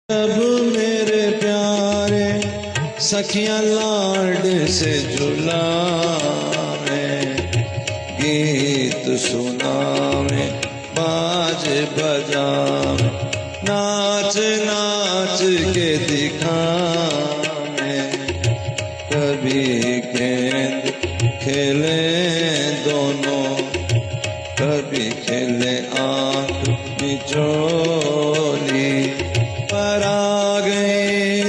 जब मेरे प्यारे सखियां लाड से झुलावे, गीत सुनावे, बाज बजावे, नाच नाच के दिखावे। कभी गेंद खेले दोनों, कभी खेले आंख मिचोली। पर आ गए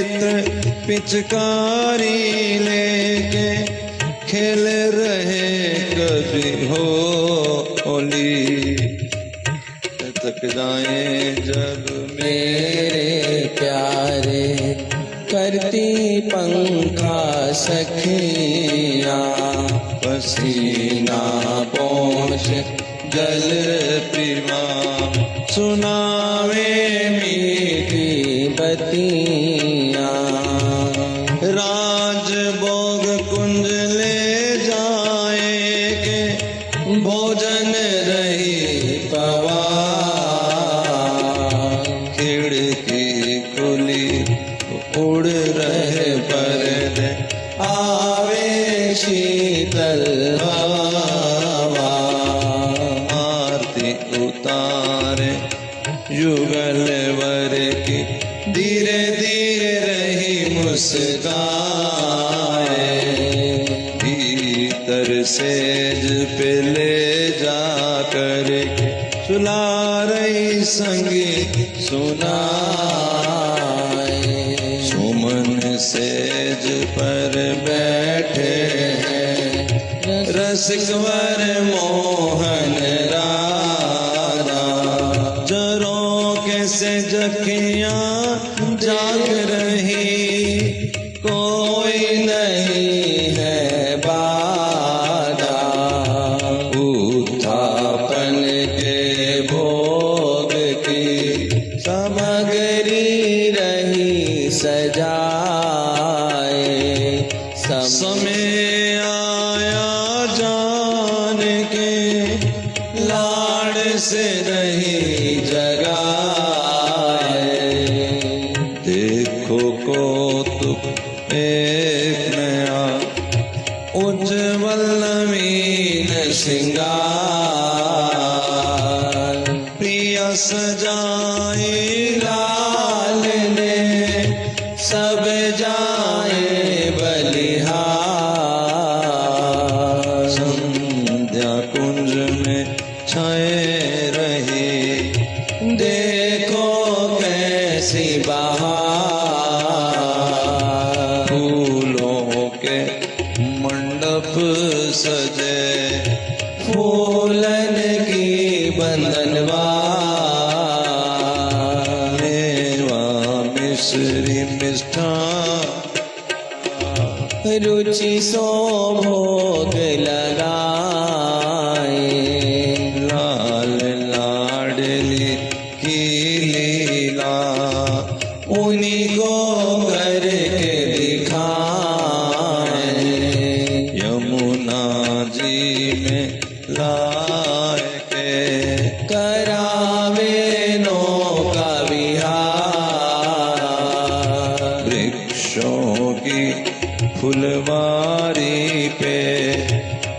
पिचकारी लेके, खेल रहे कभी होली। थक जाए जब मेरे प्यारे करती पंखा सखियाँ, पसीना पोंछ जल पीवा, सुनावे मीठी बतियाँ। राज भोग कुंज ले जाएंगे, भोजन रही पवा। खिड़की खुली उड़ रहे पर्दे, आवे शीतल हवा। आरती उतारे युगल वर की, धीरे धीरे रही मुस्काए। भीतर सेज पे ले जा कर सुला रही संगीत सुनाए। सुमन सेज पर बैठे हैं, रसिकवर मोहन राधा। झरोखे से जखियां जाग रही, कोई नहीं है बाधा। उत्थापन के भोग की सामग्री रही सजाए। समय आया जान के, लाड से रही जगाए। देखो कौतुक एक नया, उज्ज्वल नवीन श्रृंगार। प्रिया सजाए लाल ने, सब जाए बलिहार। संध्या कुंज में छाए रही, देखो कैसी बहार। फूलों के मंडप सजे, फूलन की बंधनवा। मेवा मिश्री मिष्ठान, रुचि सो भोग लगाए। लाल लाडली की लीला, उन्हीं को करके दिखाए। यमुना जी में लाए के, करावे नौका विहार। वृक्षों की फुलवारी पे,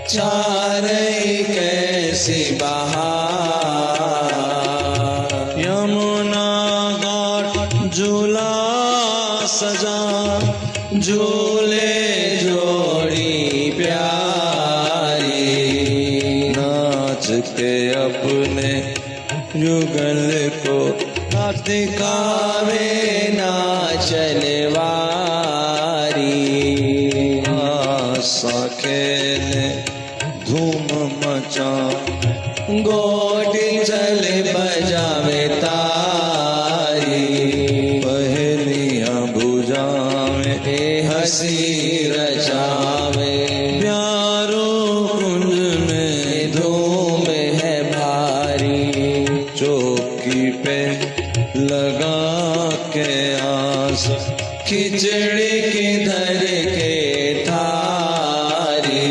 चारई कैसी बहार। यमुना घाट झूला सजा, झूले जोड़ी प्यारी। नाच के अपने युगल को, नाच दिखावे नाचनवारी। आशा खेले धूम मचा, गोटी चले बजावे तारी। पहलियां बुझावे हंसी रचावे, प्यारो कुंज में धूम है भारी। चौकी पे लगा के आस, खिचड़ी की धर के थारी।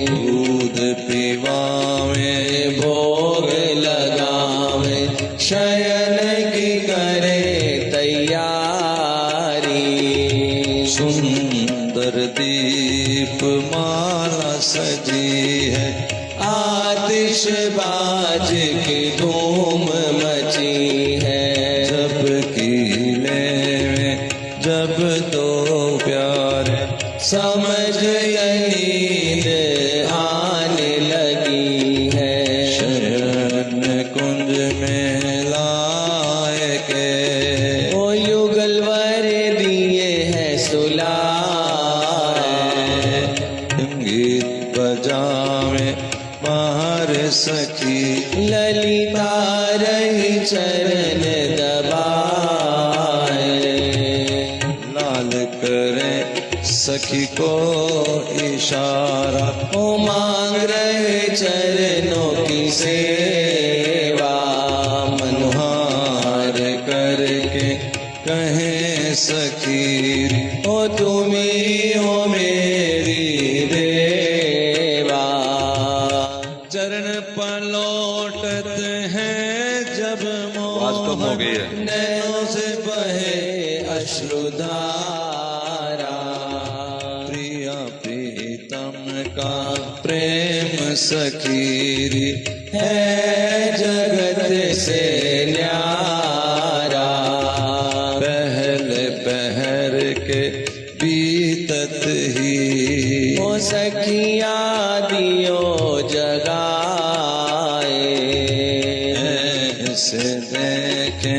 दूध पीवावे, भोग लगावे, शयन की करे तैयारी। सजी है, आतिशबाज की धूम मची है। जब कीले में जब तो प्यार, समझ नींद आने लगी है। शरण कुंज में लाए के, ओ युगलवर दिए हैं सुलाए। गीत बजावे बाहर सखी, ललिता रही चरण दबाए। लाल करे सखी को इशारा, ओ मांग रहे चरणों की सेवा। मनोहार करके कहे सखी, ओ तुम ही हो मेरी देवा। चरण पलौटत है जब आवाज कम हो गई है। नैनों से बहे अश्रुधारा। प्रिया प्रीतम का प्रेम सखीरी, है जगत से न्यारा। पहल पहर के बीतत ही, ओ सखिया दियो जगाए। ऐसे देखे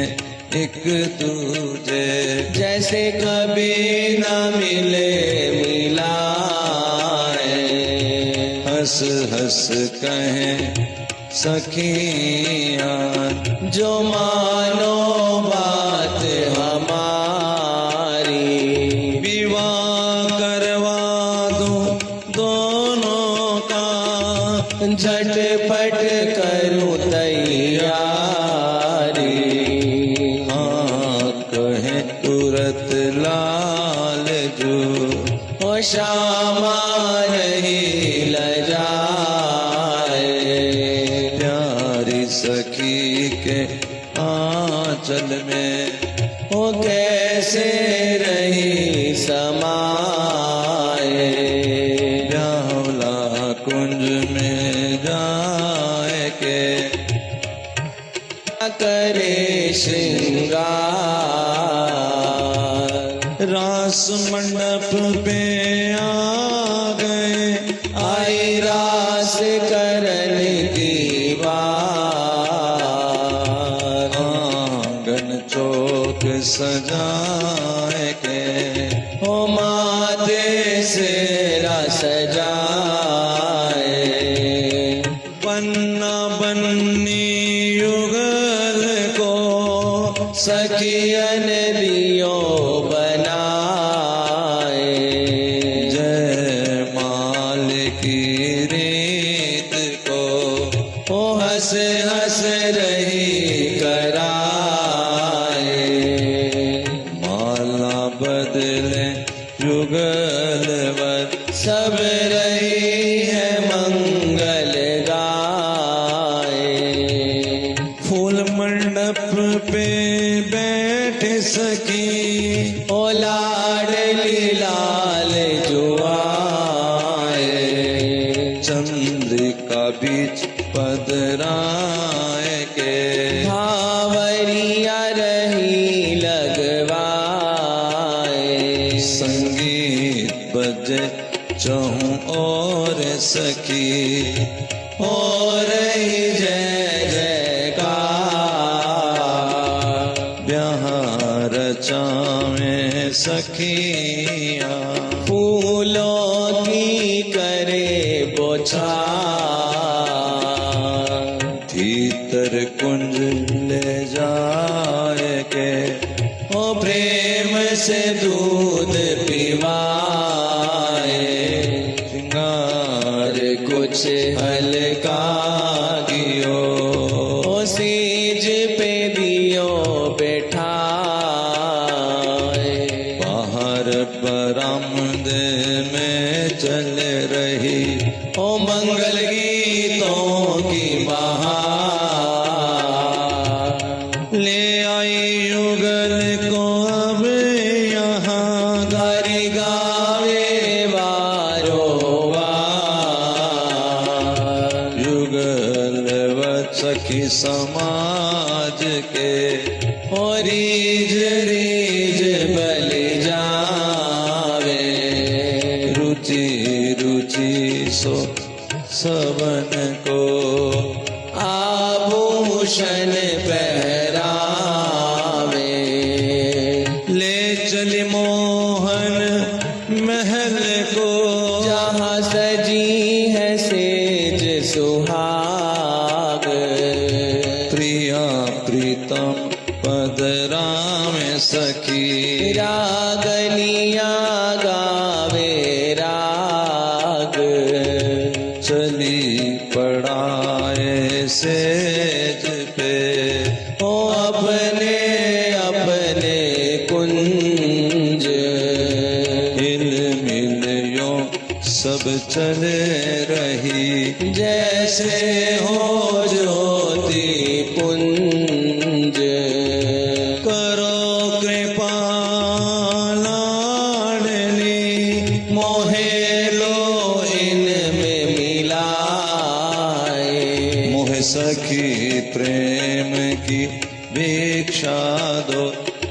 एक दूजे, जैसे कभी न मिले मिलाए। हंस हंस कहे सखियाँ, जो मानो बात हमारी। विवाह करवा दूं दोनों का, झटपट करूं तैयारी। हाँ कहे तुरत लाल जो, ओ श्यामा नहीं लजाए। प्यारी सखी के आंचल में, ओ कैसे रही समाए। ब्याहुला कुंज में जाए के, करे श्रृंगार। रास मंडप पे आ गए, आई रास करन की बार। आंगन चौक सजाए के, ओ माथे से रस जाए। बन्ना बन्नी युगल को, सखियन दियो बनाए। जय माल की रीत को, ओ हंस हंस रही कराए। माला बदले युगलवत, सब रही है मंगल गाए। फूल मंडप पे बैठे सखी, ओ लाडली लाल जुआए। चंद्रिका बीच पदराए के, भावरिया रही लगवाए। संगीत बजे चहु और सखी, हो रही जय जयकार। ब्याह रचावे सखियाँ, फूलों की करे बौछार। भीतर कुंज ले जाए के, ओ प्रेम से दूध पिवाए। श्रृंगार कुछ हल्का कियो, ओ सीज पे दियो बैठाए। बाहर बरामदे में चल रही, ओ मंगल गीतों की बहार। ले आई युगल को अब यहाँ, घर गावे बारो बार। समाज के और रीझ रीझ बल जावे, रुचि रुचि सो सबन को आभूषण पहरावे, ले चली मोहन महल को जहाँ सजी है सेज सुहाग, प्रिया प्रीतम पद राम सखी रागनिया गावे राग, चली पड़ाए सेज पे ओ अपने अपने कुंज, हिल मिल यो सब चले रही जैसे हो ज्योति पुंज, करो कृपा लाडली मोहे लो इनमें मिलाए, मोह सखी प्रेम की भिक्षा दो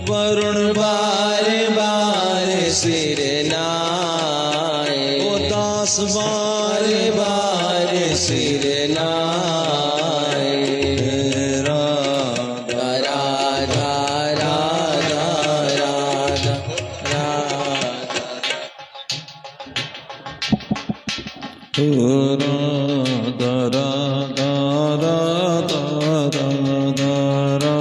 वरुण बार बार सिर नाए, ओ दास बार बार सिर नाए, राधा राधा राधा राधा राधा, राधा राधा राधा राधा राधा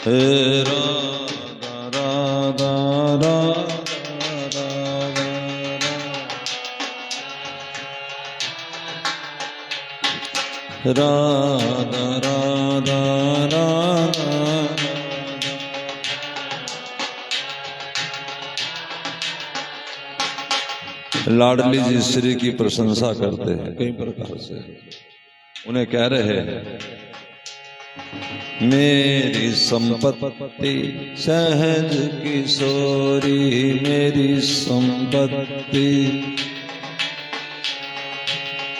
हे राधा राधा राधा राधा राधा राधा। लाडली जी श्री की प्रशंसा करते हैं कई प्रकार से, उन्हें कह रहे हैं मेरी संपत्ति सहज किशोरी, मेरी संपत्ति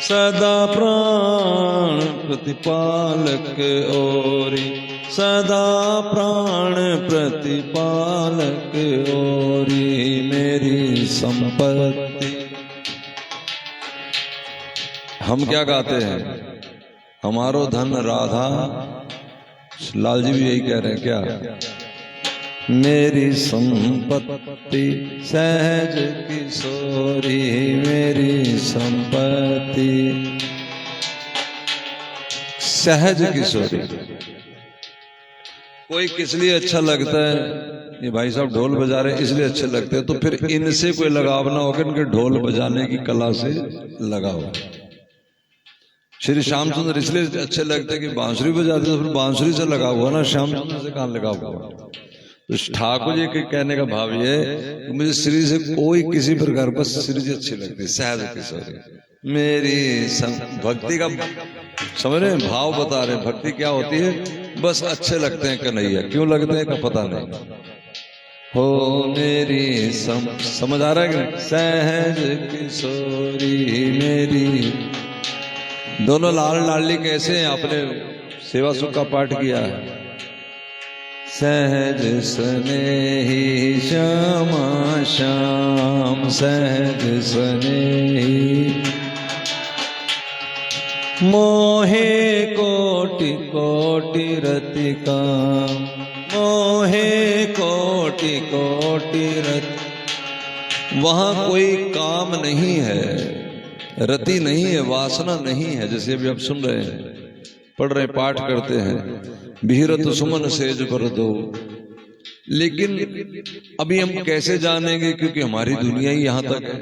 सदा प्राण प्रतिपालक ओरी, सदा प्राण प्रतिपालक ओरी मेरी संपत्ति। हम क्या गाते हैं, हमारो धन राधा, लाल जी भी यही कह रहे हैं क्या, मेरी संपत्ति सहज किशोरी, मेरी संपत्ति सहज किशोरी। कोई किस लिए अच्छा लगता है, ये भाई साहब ढोल बजा रहे हैं इसलिए अच्छे लगते हैं, तो फिर इनसे कोई लगाव ना होकर इनके ढोल बजाने की कला से लगाव। श्री श्यामचंद्र इसलिए अच्छे लगते हैं कि बांसुरी बजाते, तो फिर बांसुरी से लगा हुआ ना, श्यामचंद्र से कहाँ लगा हुआ। तो ठाकुर जी के कहने का भाव ये कि मुझे श्री से कोई किसी प्रकार, बस श्री जी अच्छी लगती है, सहज किशोरी मेरी भक्ति का समझ रहे हैं, भाव बता रहे हैं, भक्ति क्या होती है, बस अच्छे लगते हैं कन्हैया, क्यों लगते हैं का पता नहीं हो मेरी समझ आ रहा है कि सहज किशोरी मेरी। दोनों लाल लाडली कैसे हैं, आपने सेवा सुख का पाठ किया है, सहज स्नेही श्यामा श्याम, सहज स्नेही मोहे कोटि कोटि रति काम, मोहे कोटि कोटि रति। वहां कोई काम नहीं है, रति नहीं है, वासना नहीं है, जैसे अभी आप सुन रहे हैं, पढ़ रहे, पाठ करते हैं, विहिरत सुमन सेज पर दो। लेकिन अभी हम कैसे जानेंगे, क्योंकि हमारी दुनिया ही यहाँ तक है,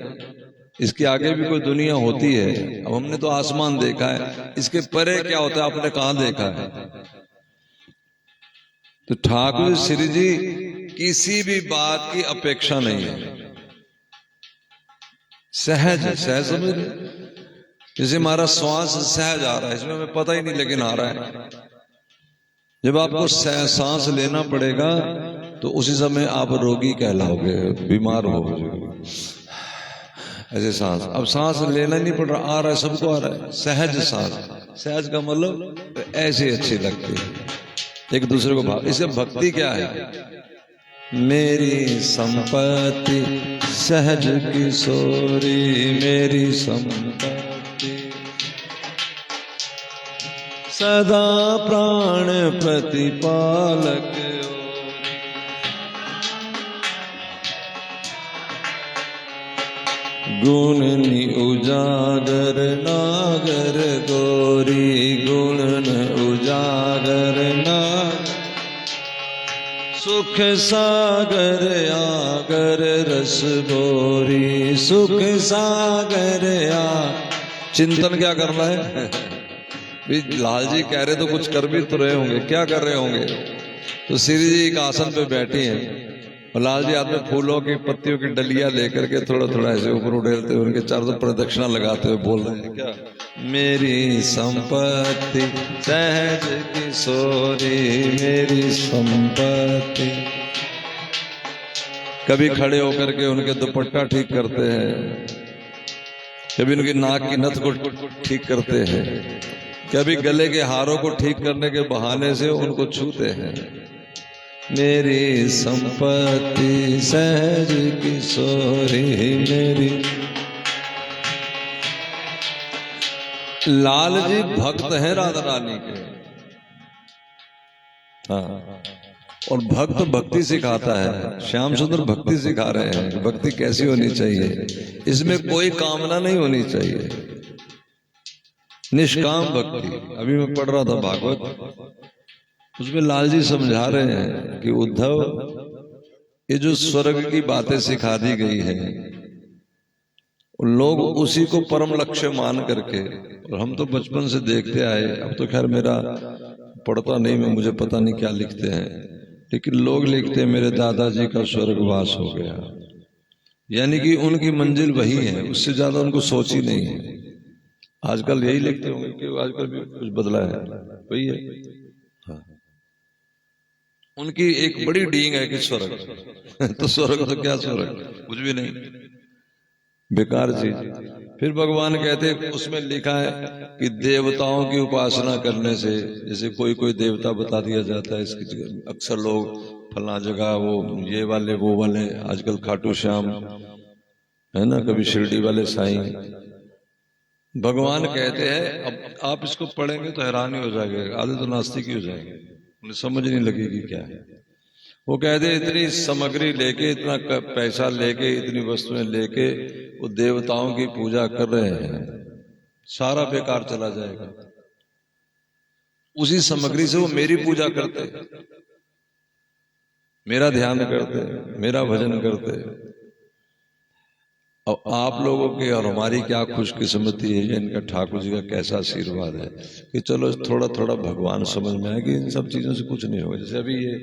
इसके आगे भी कोई दुनिया होती है। अब हमने तो आसमान देखा है, इसके परे क्या होता है आपने कहाँ देखा है। तो ठाकुर श्री जी किसी भी बात की अपेक्षा नहीं है, सहज सहज समझ रहे, जैसे हमारा श्वास सहज आ रहा है, इसमें हमें पता ही नहीं लेकिन आ रहा है। जब आपको सांस लेना पड़ेगा तो उसी समय आप रोगी कहलाओगे, बीमार हो ऐसे सांस, अब सांस लेना नहीं पड़ रहा, आ रहा है, सबको आ रहा है, सहज सांस। सहज का मतलब ऐसे अच्छी लगती है एक दूसरे को भाव। इसे भक्ति क्या है? मेरी संपत्ति सहज किशोरी, मेरी संपत्ति सदा प्राण प्रतिपालक। गुण नि उजागर नागर गोरी, गुण न उजागर नागर सुख सागर आगर रस भोरी, सुख सागर आ। चिंतन क्या करना है? भी लाल जी कह रहे तो कुछ कर भी तो रहे होंगे, क्या कर रहे होंगे? तो श्री जी एक आसन पे बैठी हैं और लाल जी हाथ में फूलों की पत्तियों की डलिया लेकर के थोड़ा थोड़ा ऐसे ऊपर उड़ेलते हुए उनके चारों तरफ प्रदक्षिणा लगाते हुए बोल रहे हैं क्या? मेरी संपत्ति सहज किशोरी, मेरी संपत्ति। कभी खड़े होकर के उनके दुपट्टा ठीक करते हैं, कभी उनकी नाक की नथ को ठीक करते हैं, कभी गले के हारों को ठीक करने के बहाने से उनको छूते हैं। मेरी संपत्ति सहज किशोरी, मेरी। लाल जी भक्त हैं राधा रानी के, हाँ, और भक्त भक्ति सिखाता है। श्याम सुंदर भक्ति सिखा रहे हैं, भक्ति कैसी होनी चाहिए, इसमें कोई कामना नहीं होनी चाहिए, निष्काम भक्ति। अभी मैं पढ़ रहा था भागवत, उसमें लाल जी समझा रहे हैं कि उद्धव, ये जो स्वर्ग की बातें सिखा दी गई हैं, लोग उसी को परम लक्ष्य मान करके, और हम तो बचपन से देखते आए, अब तो खैर मेरा पढ़ता नहीं, मैं मुझे पता नहीं क्या लिखते हैं, लेकिन लोग लिखते हैं मेरे दादाजी का स्वर्गवास हो गया, यानी कि उनकी मंजिल वही है, उससे ज्यादा उनको सोच ही नहीं है। आजकल यही लिखते होंगे कि आजकल भी कुछ बदला है, वही है। हाँ। उनकी एक बड़ी डींग है कि स्वर्ग तो स्वर्ग तो क्या स्वर्ग, कुछ भी नहीं, बेकार चीज। फिर भगवान कहते, उसमें लिखा है कि देवताओं की उपासना करने से, जैसे कोई कोई देवता बता दिया जाता है, इसकी जगह अक्सर लोग फला जगह वो ये वाले वो वाले, आजकल खाटू श्याम है ना, कभी शिरडी वाले साईं। भगवान कहते हैं, अब आप इसको पढ़ेंगे तो हैरान ही हो जाएंगे, आधे तो नास्तिक ही हो जाएंगे, उन्हें समझ नहीं लगेगी क्या है। वो कहते इतनी सामग्री लेके, इतना पैसा लेके, इतनी वस्तुएं लेके वो देवताओं की पूजा कर रहे हैं, सारा बेकार चला जाएगा। उसी सामग्री से वो मेरी पूजा करते, मेरा ध्यान करते, मेरा भजन करते। और आप लोगों की और हमारी क्या खुशकिस्मती है, इनका ठाकुर जी का कैसा आशीर्वाद है कि चलो थोड़ा थोड़ा भगवान समझ में आए कि इन सब चीजों से कुछ नहीं होगा। जैसे अभी ये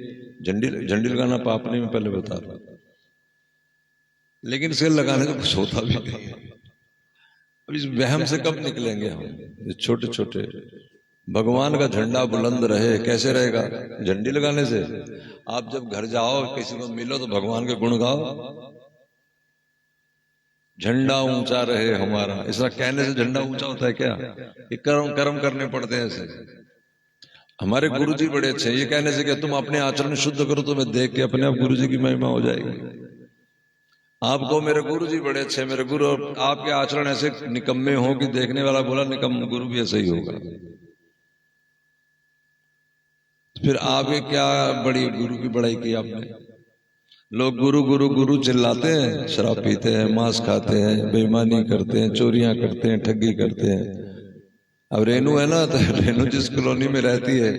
झंडी लगाना पाप नहीं, मैं पहले बता रहा हूं, लेकिन इसे लगाने से कुछ होता भी नहीं है। अब इस वहम से कब निकलेंगे हम? छोटे छोटे भगवान का झंडा बुलंद रहे, कैसे रहेगा? झंडी लगाने से। आप जब घर जाओ, किसी को मिलो तो भगवान के गुण गाओ, झंडा ऊंचा रहे हमारा। ऐसा कहने से झंडा ऊंचा होता है क्या? ये कर्म करने पड़ते हैं ऐसे। हमारे गुरुजी बड़े अच्छे, ये कहने से कि तुम अपने आचरण शुद्ध करो तो मैं देख के अपने आप गुरुजी की महिमा हो जाएगी। आपको मेरे गुरुजी बड़े अच्छे, मेरे गुरु, आपके आचरण ऐसे निकम्मे हो कि देखने वाला बोला निकम गुरु भी ऐसा ही होगा। फिर आगे क्या बड़ी गुरु की बड़ाई की आपने? लोग गुरु गुरु गुरु चिल्लाते हैं, शराब पीते हैं, मांस खाते हैं, बेईमानी करते हैं, चोरियां करते हैं, ठगी करते हैं। अब रेनू है ना, तो रेनू जिस कॉलोनी में रहती है,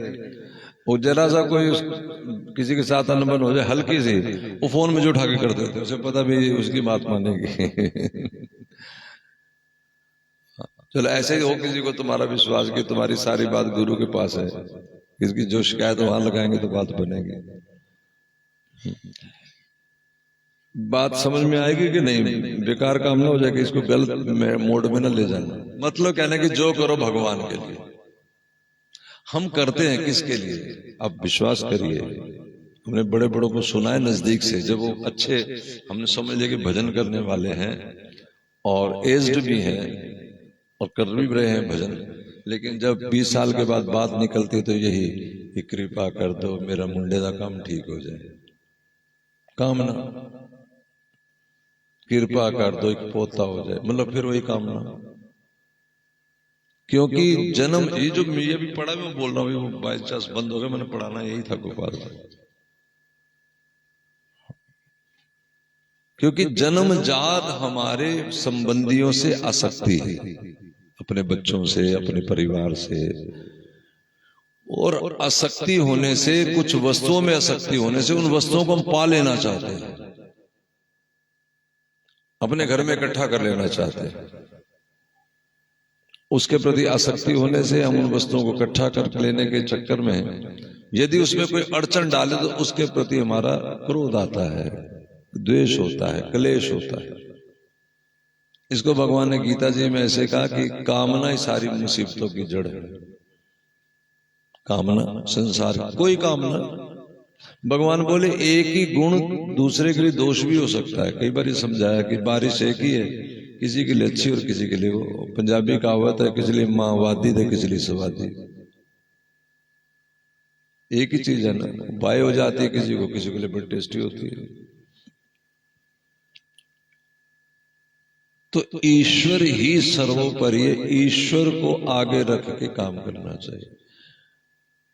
वो जरा सा कोई किसी के साथ अनबन हो जाए हल्की सी, वो फोन में जो उठा के कर देते, उसे पता भी उसकी बात मानेगी। चलो ऐसे ही हो किसी को तुम्हारा विश्वास कि तुम्हारी सारी बात गुरु के पास है, किसकी जो शिकायत वहां लगाएंगे तो बात बनेगी। बात समझ में आएगी कि नहीं? बेकार काम ना हो जाए कि इसको गलत मोड में ना ले जाना। मतलब कहना कि जो करो भगवान के लिए। हम करते हैं किसके लिए? आप विश्वास करिए, हमने बड़े बड़ों को सुना है नजदीक से, जब वो अच्छे हमने समझ लिया कि भजन करने वाले हैं और एज्ड भी हैं और कर भी रहे हैं भजन, लेकिन जब 20 साल के बाद बात निकलती तो यही कि कृपा कर दो मेरा मुंडे का काम ठीक हो जाए। कामना, कृपा कर दो एक पोता हो जाए, मतलब फिर वही कामना। क्योंकि जन्म, ये जो मैं भी पढ़ा मैं बोल रहा हूँ, वो बाई चांस बंद हो गया, मैंने पढ़ाना यही था गोपाल। क्योंकि जन्मजात हमारे संबंधियों से आसक्ति है, अपने बच्चों से, अपने परिवार से, और आसक्ति होने से, कुछ वस्तुओं में आसक्ति होने से उन वस्तुओं को हम पा लेना चाहते हैं, अपने घर में इकट्ठा कर लेना चाहते हैं। उसके प्रति आसक्ति होने से हम उन वस्तुओं को इकट्ठा कर लेने के चक्कर में यदि उसमें कोई अड़चन डाले तो उसके प्रति हमारा क्रोध आता है, द्वेष होता है, क्लेश होता है। इसको भगवान ने गीता जी में ऐसे कहा कि कामना ही सारी मुसीबतों की जड़ है। कामना, संसार कोई कामना, भगवान बोले एक ही गुण दूसरे के लिए दोष भी हो सकता है। कई बार ये समझाया कि बारिश एक ही है, किसी के लिए अच्छी और किसी के लिए वो, पंजाबी कहावत है, किसी लिए मांवादी तो किसी लिए सवादी। एक ही चीज है ना, बाय हो जाती है किसी को, किसी के लिए बड़ी टेस्टी होती है। तो ईश्वर ही सर्वोपरि है, ईश्वर को आगे रख के काम करना चाहिए।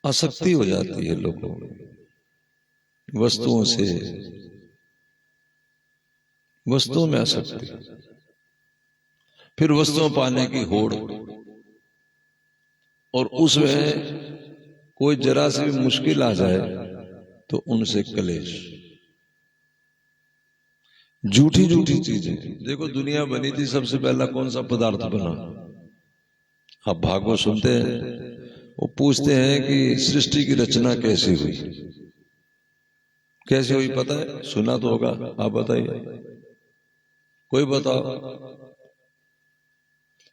आसक्ति हो जाती है लोगों में वस्तुओं से, वस्तुओं में आसक्ति, फिर वस्तुओं पाने की होड़, और उसमें कोई जरा सी भी मुश्किल आ जाए तो उनसे कलेश। झूठी झूठी चीजें, देखो दुनिया बनी थी, सबसे पहला कौन सा पदार्थ बना? आप भागवत सुनते हैं, वो पूछते हैं कि सृष्टि की रचना कैसे हुई, कैसे हुई पता है? सुना तो होगा, आप बताइए, कोई बताओ।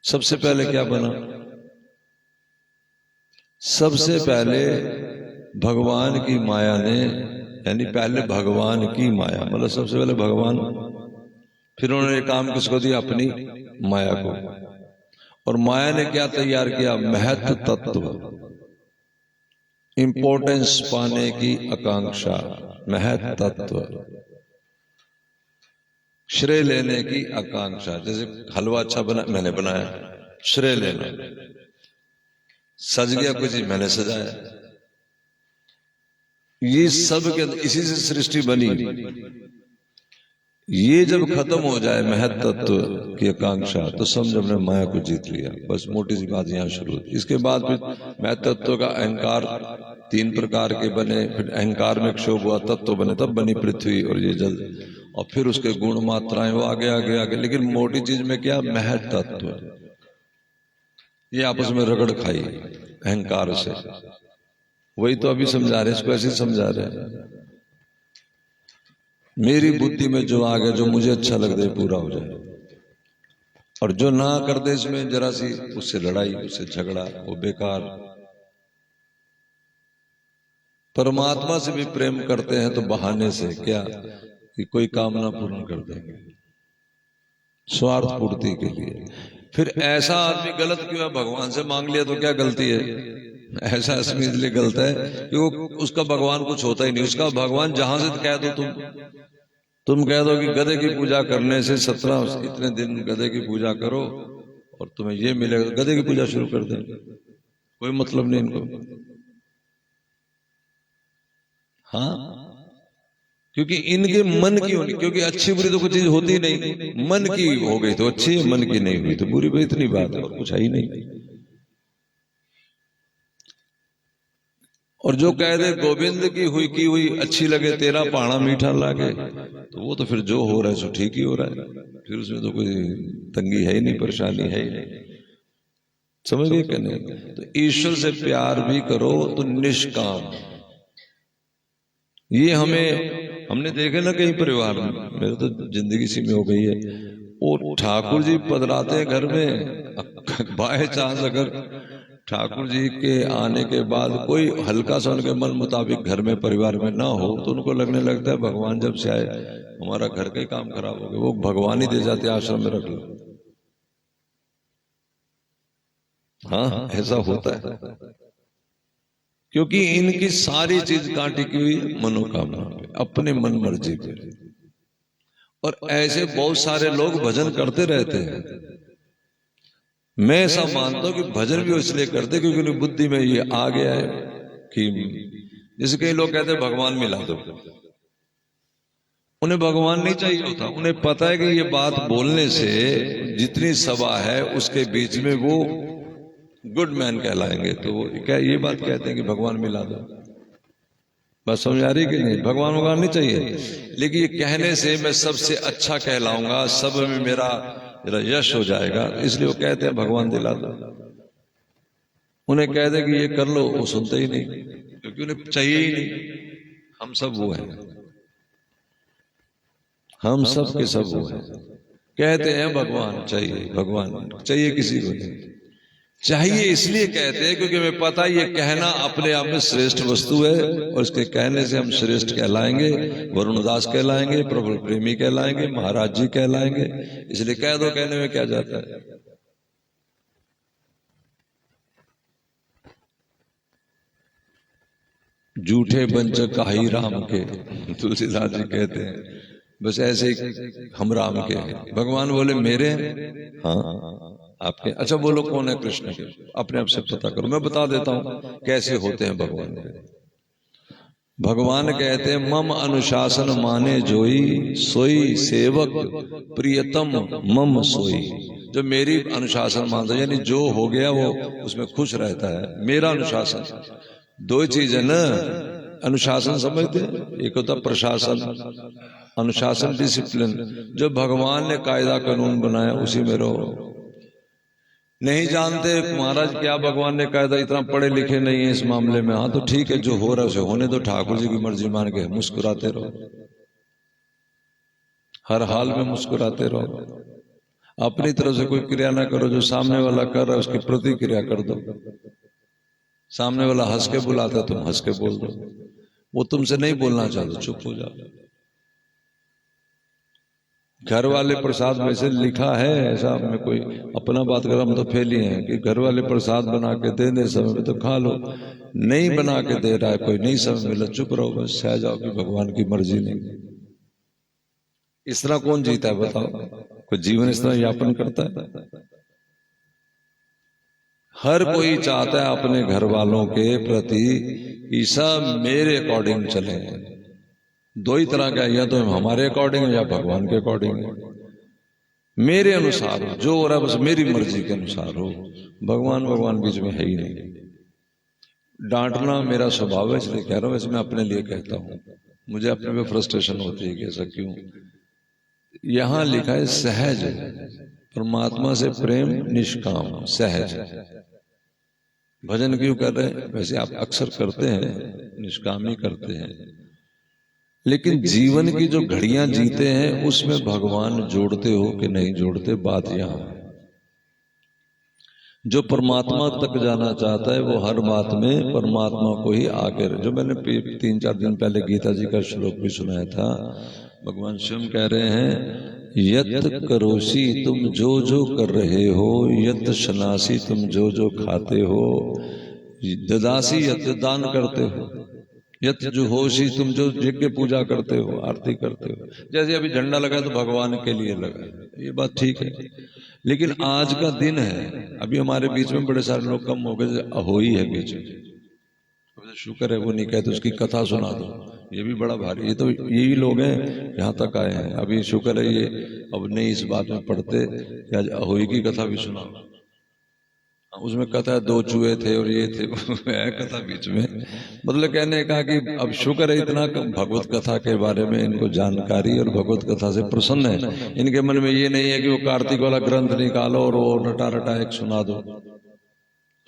सबसे पहले क्या बना? सबसे पहले भगवान की माया ने, यानी पहले भगवान की माया, मतलब सबसे पहले भगवान, फिर उन्होंने काम किसको दिया? अपनी माया को। और माया ने क्या तैयार किया? महत्व तत्व, इंपॉर्टेंस पाने की आकांक्षा, महत्व तत्व, श्रेय लेने की आकांक्षा। जैसे हलवा अच्छा बना, मैंने बनाया, श्रेय लेना। सज गया कुछ, मैंने सजाया। ये सब के इसी से सृष्टि बनी। ये जब खत्म हो जाए महत्व तत्व की आकांक्षा, तो समझ हमने माया को जीत लिया। बस मोटी सी बात यहाँ शुरू होती। इसके बाद फिर महत्व तत्व का अहंकार 3 प्रकार के बने, फिर अहंकार में क्षोभ हुआ, तत्व बने, तब बनी पृथ्वी और ये जल, और फिर उसके गुण मात्राएं वो आगे आगे आगे। लेकिन मोटी चीज में क्या? महत्व तत्व। ये आपस में रगड़ खाई अहंकार से। वही तो अभी समझा रहे, इसको ऐसे समझा रहे हैं। मेरी बुद्धि में जो आ गया, जो मुझे अच्छा लग दे पूरा हो जाए, और जो ना कर दे इसमें जरा सी, उससे लड़ाई, उससे झगड़ा, वो बेकार। परमात्मा से भी प्रेम करते हैं तो बहाने से, क्या कि कोई कामना पूर्ण कर देंगे, स्वार्थ पूर्ति के लिए। फिर ऐसा आदमी गलत क्यों है? भगवान से मांग लिया तो क्या गलती है? ऐसा आदमी इसलिए गलत है कि वो, उसका भगवान कुछ होता ही नहीं। उसका भगवान जहां से कह दो, तुम कह दो कि गधे की पूजा करने से 17 इतने दिन गधे की पूजा करो और तुम्हें ये मिलेगा, तो गधे की पूजा शुरू कर देंगे। कोई मतलब नहीं इनको। हाँ, क्योंकि इनके मन की होनी, क्योंकि अच्छी बुरी तो कुछ चीज होती नहीं, मन की हो गई तो अच्छी, मन की नहीं हुई तो बुरी। भाई इतनी बात है, और कुछ है ही नहीं। और जो कह दे गोविंद की हुई अच्छी लगे, तेरा पाना मीठा लागे, तो वो तो फिर जो हो रहा है सो ठीक ही हो रहा है, फिर उसमें तो कोई तंगी है ही नहीं, परेशानी है ही नहीं। समझ गए क्या? नहीं। तो ईश्वर से प्यार भी करो तो निष्काम। ये हमने देखे ना कई परिवार में, मेरे तो जिंदगी सी में हो गई है, वो ठाकुर जी पधराते हैं घर में, बाय चांस अगर ठाकुर जी के आने के बाद कोई हल्का सा उनके मन मुताबिक घर में परिवार में ना हो, तो उनको लगने लगता है भगवान जब से आए हमारा घर का ही काम खराब हो गया। वो भगवान ही दे जाते, आश्रम में रख लो। हाँ, ऐसा होता है, क्योंकि इनकी सारी चीज कहां टिकी हुई है? मनोकामना पे, अपने मन मर्जी पे। और ऐसे बहुत सारे लोग भजन करते रहते हैं। मैं ऐसा मानता हूं कि भजन भी इसलिए करते क्योंकि उनकी बुद्धि में ये आ गया है कि जैसे कई लोग कहते हैं भगवान मिला दो, उन्हें भगवान नहीं चाहिए होता, उन्हें पता है कि ये बात बोलने से जितनी सभा है उसके बीच में वो गुड मैन कहलाएंगे, तो वो क्या ये बात कहते हैं कि भगवान मिला दो। बस समझ आ रही कि नहीं? भगवान भगवान नहीं चाहिए, लेकिन ये कहने से मैं सबसे अच्छा कहलाऊंगा, सब में मेरा यश हो जाएगा, इसलिए वो कहते हैं भगवान दिला दो। उन्हें कह दे कि ये कर लो, वो सुनते ही नहीं, क्योंकि उन्हें चाहिए ही नहीं। हम सब वो हैं, हम सब के सब वो हैं। कहते हैं भगवान चाहिए, भगवान चाहिए, किसी को नहीं चाहिए। इसलिए कहते हैं क्योंकि हमें पता है ये कहना अपने आप में श्रेष्ठ वस्तु है, और इसके कहने से हम श्रेष्ठ कहलाएंगे, वरुणदास कहलाएंगे, प्रबल प्रेमी कहलाएंगे, महाराज जी कहलाएंगे। इसलिए कह दो, कहने में क्या जाता है। झूठे वंचक काहि राम के, तुलसीदास जी कहते हैं। बस ऐसे ही हम राम के हैं। भगवान बोले मेरे हैं, हाँ आपके। अच्छा बोलो कौन है कृष्ण के? अपने आप से पता करो, मैं बता देता हूं कैसे होते हैं भगवान। भगवान कहते हैं मम अनुशासन माने जोई, सोई सेवक प्रियतम मम सोई। जो मेरी अनुशासन मानता है, यानी जो हो गया वो उसमें खुश रहता है, मेरा अनुशासन। दो चीज है ना, अनुशासन समझते हैं, एक होता प्रशासन, अनुशासन डिसिप्लिन। जो भगवान ने कायदा कानून बनाया उसी में रहो। नहीं जानते महाराज क्या भगवान ने कायदा, इतना पढ़े लिखे नहीं है इस मामले में, हाँ तो ठीक है, जो हो रहा है उसे होने दो, ठाकुर जी की मर्जी मान के मुस्कुराते रहो, हर हाल में मुस्कुराते रहो। अपनी तरफ से कोई क्रिया ना करो, जो सामने वाला कर रहा है उसकी प्रतिक्रिया कर दो। सामने वाला हंस के बुलाता तुम हंस के बोल दो, वो तुमसे नहीं बोलना चाहते चुप हो जाओ। घर वाले प्रसाद में से लिखा है ऐसा, में कोई अपना बात कर, हम तो फेल ही हैं कि घर वाले प्रसाद बना के दे समय में तो खा लो, नहीं बना के दे रहा है कोई, नहीं समय मिला चुप रहो, बस सह जाओ कि भगवान की मर्जी नहीं। इस तरह कौन जीता है बताओ? कोई जीवन इस तरह यापन करता है? हर कोई चाहता है अपने घर वालों के प्रति कि सब मेरे अकॉर्डिंग चले। दो ही तरह का, या तो हमारे अकॉर्डिंग या भगवान के अकॉर्डिंग, मेरे अनुसार हो, जो हो रहा है बस मेरी मर्जी के अनुसार हो। भगवान भगवान बीच में है ही नहीं। डांटना मेरा स्वभाव है, इसलिए कह रहा हूं, इसमें अपने लिए कहता हूं। मुझे अपने में फ्रस्ट्रेशन होती है कि ऐसा क्यों। यहां लिखा है सहज, परमात्मा से प्रेम निष्काम, सहज। भजन क्यों कर रहे हैं? वैसे आप अक्सर करते हैं, निष्काम ही करते हैं, लेकिन जीवन की जो घड़ियां जीते हैं उसमें भगवान जोड़ते हो कि नहीं जोड़ते, बात यहां है। जो परमात्मा तक जाना चाहता है वो हर बात में परमात्मा को ही आगे, जो मैंने 3-4 दिन पहले गीता जी का श्लोक भी सुनाया था, भगवान स्वयं कह रहे हैं यत करोसी, तुम जो जो कर रहे हो, यत शनासी, तुम जो जो खाते हो, ददासी, यत दान करते हो, यत जुहोशी, तुम जो यज्ञ पूजा करते हो, आरती करते हो। जैसे अभी झंडा लगा तो भगवान के लिए लगा, ये बात ठीक है, लेकिन आज का दिन है, अभी हमारे बीच में बड़े सारे लोग कम हो गए, अहोई है बीच में, शुक्र है वो नहीं कहते उसकी कथा सुना दो, ये भी बड़ा भारी। ये तो यही लोग हैं यहाँ तक आए हैं, अभी शुक्र है ये अब नहीं इस बात में पढ़ते कि आज अहोई की कथा भी सुना। उसमें कथा 2 चूहे थे और ये थे है कथा बीच में, मतलब कहने का कि अब शुक्र है इतना भगवत कथा के बारे में इनको जानकारी और भगवत कथा से प्रसन्न है। इनके मन में ये नहीं है कि वो कार्तिक वाला ग्रंथ निकालो और वो रटा रटा एक सुना दो।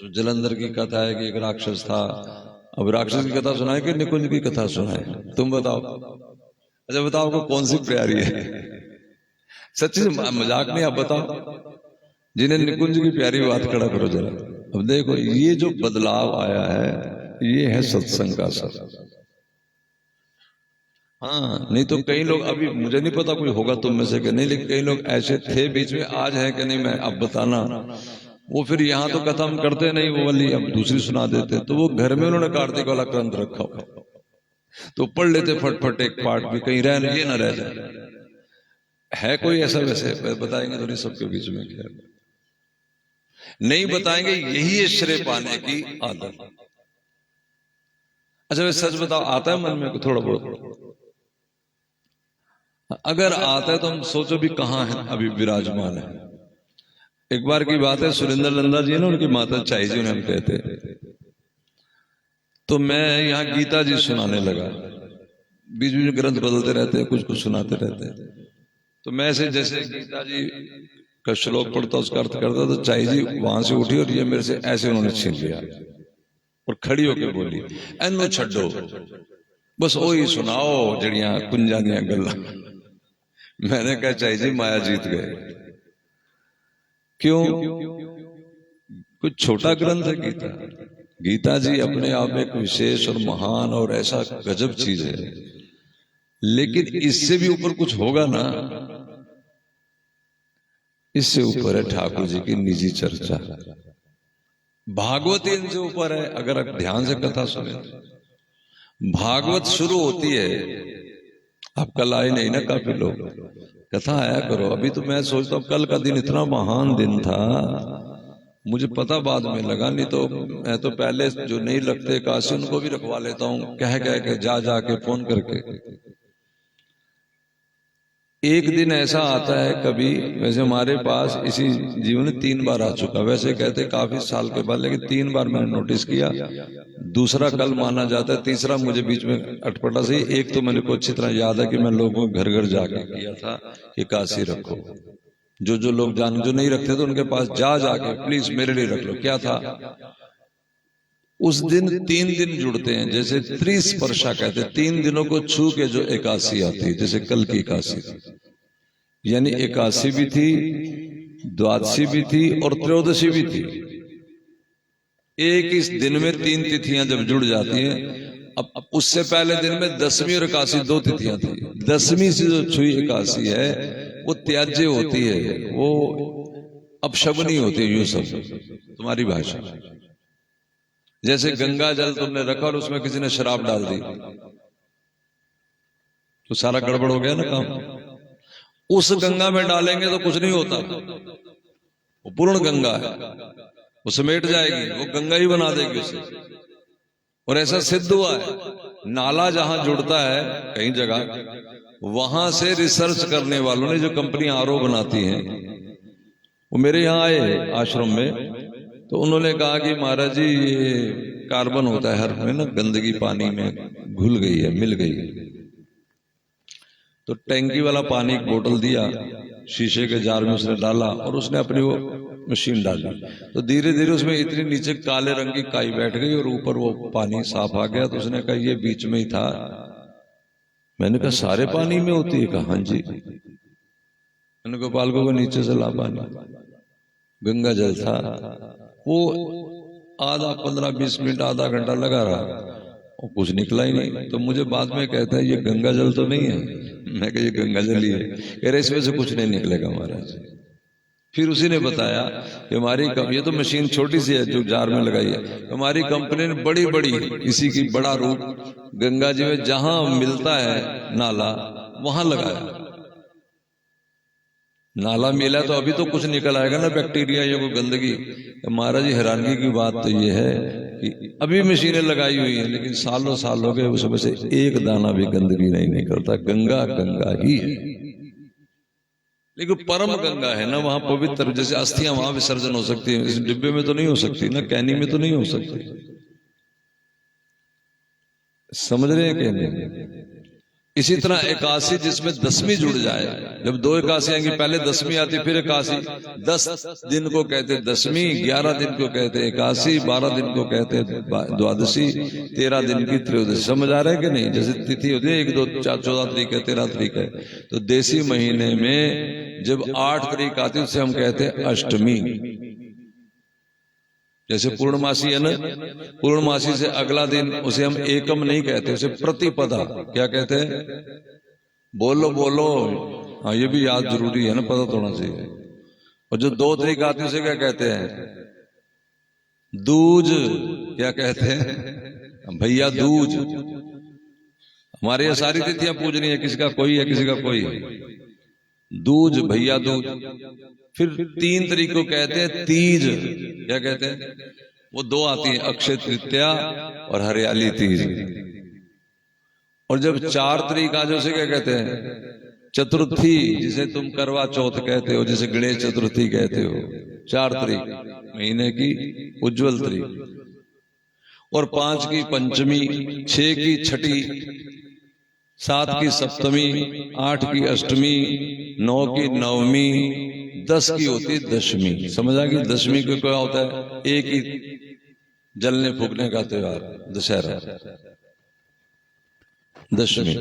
जलंधर की कथा है कि एक राक्षस था, अब राक्षस की कथा सुनाए कि निकुंज की कथा सुनाए, तुम बताओ। अच्छा बताओ को कौन सी प्यारी है? सच्ची से मजाक नहीं, आप बताओ जिन्हें निकुंज की प्यारी बात खड़ा करो जरा। अब देखो ये जो बदलाव आया है ये है सत्संग का असर। हाँ नहीं तो कई लोग, अभी मुझे नहीं पता कोई होगा तुम में से कि नहीं, लेकिन कई लोग ऐसे थे बीच में, आज है कि नहीं मैं अब बताना, वो फिर यहाँ तो कथा हम करते नहीं, वो वाली अब दूसरी सुना देते। तो वो घर में उन्होंने कार्तिक वाला ग्रंथ रखा हुआ, तो पढ़ लेते फटफट एक पाठ भी, कहीं ये ना रह जाए। है कोई ऐसा? वैसे बताएंगे तो नहीं सबके बीच में, क्या नहीं बताएंगे। यही है श्रेय पाने की आदत। अच्छा वैसे सच बताओ, आता है मन में थोड़ा बहुत? अगर आता है तो हम सोचो भी कहाँ है अभी विराजमान है। एक बार की बात है, सुरेंद्र नंदा जी ना, उनकी माता चाई जी उन्हें हम कहते, तो मैं यहाँ गीता जी सुनाने लगा। बीच बीच में ग्रंथ बदलते रहते हैं, कुछ कुछ सुनाते रहते हैं। तो मैं ऐसे जैसे गीता जी का श्लोक पढ़ता उसका अर्थ करता, तो चाई जी वहां से उठी और ये मेरे से ऐसे उन्होंने छीन लिया और खड़ी होकर बोली, एनो छड्डो, बस वही सुनाओ जड़ियां कुंजानियां गल्ला। मैंने कहा चाई जी माया जीत गए। क्यों? कुछ छोटा ग्रंथ है गीता? गीता जी अपने आप में एक विशेष और महान और ऐसा गजब चीज है, लेकिन इससे भी ऊपर कुछ होगा ना। इससे ऊपर है ठाकुर जी की निजी चर्चा। भागवत इनसे ऊपर है। अगर आप ध्यान से कथा सुने, भागवत शुरू होती है, आप कल आए नहीं ना काफी लोग, कथा आया करो। अभी तो मैं सोचता हूँ कल का दिन इतना महान दिन था, मुझे पता बाद में लगा, नहीं तो मैं तो पहले जो नहीं लगते काशी उनको भी रखवा लेता हूँ, कह के जा के फोन करके। एक दिन ऐसा आता है कभी, वैसे हमारे पास इसी जीवन में 3 बार आ चुका, वैसे कहते काफी साल के बाद, लेकिन 3 बार मैंने नोटिस किया। दूसरा कल माना जाता है, तीसरा मुझे बीच में अटपटा से। एक तो मेरे को अच्छी तरह याद है कि मैं लोगों को घर घर जाके किया था कि काशी रखो। जो लोग जो नहीं रखते तो उनके पास जाके प्लीज मेरे लिए रख लो। क्या था उस दिन? 3 दिन जुड़ते हैं, जैसे त्रिस्पर्शा कहते हैं, 3 दिनों को छू के जो एकादशी आती है, जैसे कल की एकादशी थी, यानी एकादशी भी थी, द्वादशी भी थी और त्रयोदशी भी थी। एक इस दिन में 3 तिथियां जब जुड़ जाती हैं। अब उससे पहले दिन में दसवीं और एकादशी 2 तिथियां थी। दसवीं से जो छुई एकादशी है वो त्याज्य होती है, वो अपशगुनी होती है। यूं सब तुम्हारी भाषा, जैसे गंगा जल तुमने रखा और उसमें किसी ने शराब डाल दी तो सारा गड़बड़ हो गया ना काम। उस गंगा में डालेंगे तो कुछ नहीं होता, वो पूर्ण गंगा है, वो समेट जाएगी, वो गंगा ही बना देगी उसे। और ऐसा सिद्ध हुआ है, नाला जहां जुड़ता है कई जगह, वहां से रिसर्च करने वालों ने, जो कंपनी आरओ बनाती हैं, वो मेरे यहाँ आए आश्रम में, तो उन्होंने कहा कि महाराज जी ये कार्बन होता है हर में ना, गंदगी पानी में घुल गई है, मिल गई है। तो टैंकी वाला पानी एक बोतल दिया, शीशे के जार में उसने डाला और उसने अपनी वो मशीन डाली, तो धीरे धीरे उसमें इतनी नीचे काले रंग की काई बैठ गई और ऊपर वो पानी साफ आ गया। तो उसने कहा ये बीच में ही था। मैंने कहा सारे पानी में होती है? कहा हाँ जी। मैंने गोपाल को नीचे से ला पानी, गंगा जल था। वो आधा 15-20 मिनट आधा घंटा लगा रहा और कुछ निकला ही नहीं। तो मुझे बाद में कहता है ये गंगा जल तो नहीं है। मैं कहा ये गंगा जल ही है। कह रहे इसमें से कुछ नहीं निकलेगा महाराज। फिर उसी ने बताया कि हमारी ये तो मशीन छोटी सी है जो जार में लगाई है, हमारी कंपनी ने बड़ी बड़ी इसी की बड़ा रूप गंगा जी में जहां मिलता है नाला वहां लगाया। नाला मिला तो अभी तो कुछ निकल आएगा ना, बैक्टीरिया या कोई गंदगी। तो महाराज जी हैरानगी की बात तो ये है कि अभी मशीनें लगाई हुई हैं, लेकिन सालों साल हो गए उसमें से एक दाना भी गंदगी नहीं निकलता। गंगा गंगा ही है, लेकिन परम गंगा है ना, वहां पवित्र। जैसे अस्थियां वहां विसर्जन हो सकती है, इस डिब्बे में तो नहीं हो सकती ना, कैनी में तो नहीं हो सकती। समझ रहे हैं कि नहीं? इसी तरह एकादशी जिसमें दसवीं जुड़ जाए, जब 2 एकादशी आएंगी, पहले दसवीं आती फिर एकादशी। 10 दिन को कहते दसवीं, 11 दिन को कहते एकादशी, 12 दिन को कहते द्वादशी, 13 दिन की त्रयोदशी। समझ आ रहा है कि नहीं? जैसे तिथि होती है 1, 2, 4, 14 तारीख है, 13 तारीख है, तो देसी महीने में जब 8 तारीख आती है उसे हम कहते हैं अष्टमी। जैसे पूर्णमासी है ना, पूर्णमासी से अगला दिन उसे हम एकम नहीं कहते, उसे प्रतिपदा। क्या कहते हैं? बोलो बोलो, हाँ ये भी याद जरूरी है ना, पता तो होना चाहिए। और जो 2 तारीख आती है उसे क्या कहते हैं? दूज क्या कहते हैं भैया, दूज। हमारे यहाँ सारी तिथियां पूजनी है, किसी का कोई है, किसी का कोई है। दूज, भैया दूज। फिर 3 तारीख को कहते हैं तीज। क्या कहते हैं? वो 2 आती है, अक्षय तृतीया और हरियाली तीज। और जब 4 तारीख आ जाए उसे क्या कहते हैं? चतुर्थी, जिसे तुम करवा चौथ कहते हो, जिसे गणेश चतुर्थी कहते हो। 4 तारीख महीने की उज्जवल तारीख, और 5 की पंचमी, 6 की छठी, 7 की सप्तमी, 8 की अष्टमी, 9 की नवमी, 10 की होती दशमी। समझ आ गई? दशमी को क्या होता है? एक ही जलने फूकने का त्योहार, दशहरा, दशमी।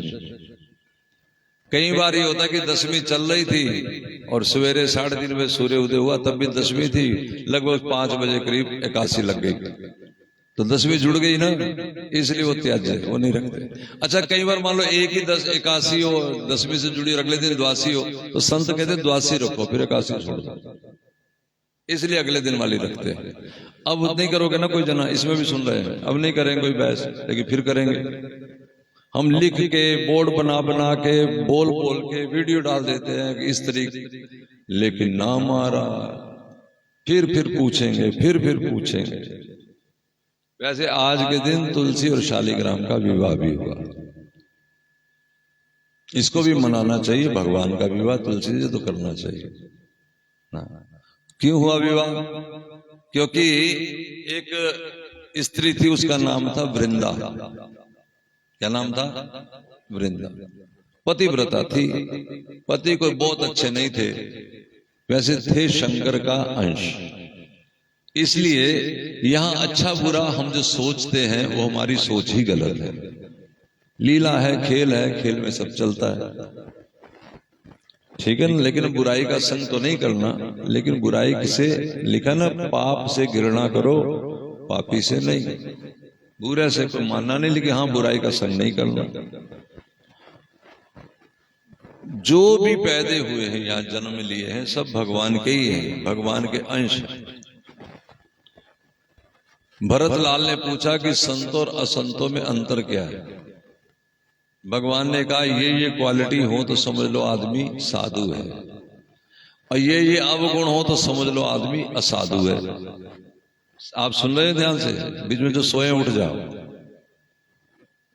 कई बार ये होता है कि दशमी चल रही थी और सवेरे 3:30 बजे सूर्य उदय हुआ, तब भी दशमी थी। लगभग 5 बजे करीब एकादशी लग गई, तो दशमी जुड़ गई ना, इसलिए वो त्याज्य, वो नहीं रखते। अच्छा, कई बार मान लो एक ही एकादशी हो, दशमी से जुड़ी, अगले दिन द्वादशी हो, तो संत कहते हैं द्वादशी रखो, फिर एकादशी छोड़ दो, इसलिए अगले दिन वाली रखते हैं। अब नहीं करोगे ना कोई जना, इसमें भी सुन रहे हैं, अब नहीं करेंगे कोई बहस, लेकिन फिर करेंगे। हम लिख के, बोर्ड बना बना के, बोल बोल के वीडियो डाल देते हैं कि इस तरीके, लेकिन ना मारा, फिर पूछेंगे, फिर पूछेंगे। वैसे आज के दिन तुलसी और शालिग्राम का विवाह भी हुआ, इसको भी मनाना चाहिए। भगवान का विवाह तुलसी से तो करना चाहिए ना। क्यों हुआ विवाह? क्योंकि एक स्त्री थी, उसका नाम था वृंदा। क्या नाम था? वृंदा। पतिव्रता थी, पति कोई बहुत अच्छे नहीं थे, वैसे थे शंकर का अंश। इसलिए यहां अच्छा बुरा हम जो सोचते हैं वो हमारी सोच ही गलत है। लीला है, खेल है, खेल में सब चलता है, ठीक है ना। लेकिन बुराई का संग तो नहीं करना। लेकिन बुराई से लिखा ना, पाप से घृणा करो, पापी से नहीं। बुरे से कोई मानना नहीं, लेकिन हाँ बुराई का संग नहीं करना। जो भी पैदे हुए हैं, यहाँ जन्म लिए हैं, सब भगवान के ही हैं, भगवान के अंश हैं। भरतलाल ने पूछा कि संतों और असंतों में अंतर क्या है? भगवान ने कहा ये क्वालिटी हो तो समझ लो आदमी साधु है, और ये अवगुण हो तो समझ लो आदमी असाधु है। आप सुन रहे हैं ध्यान से? बीच में जो सोए उठ जाओ।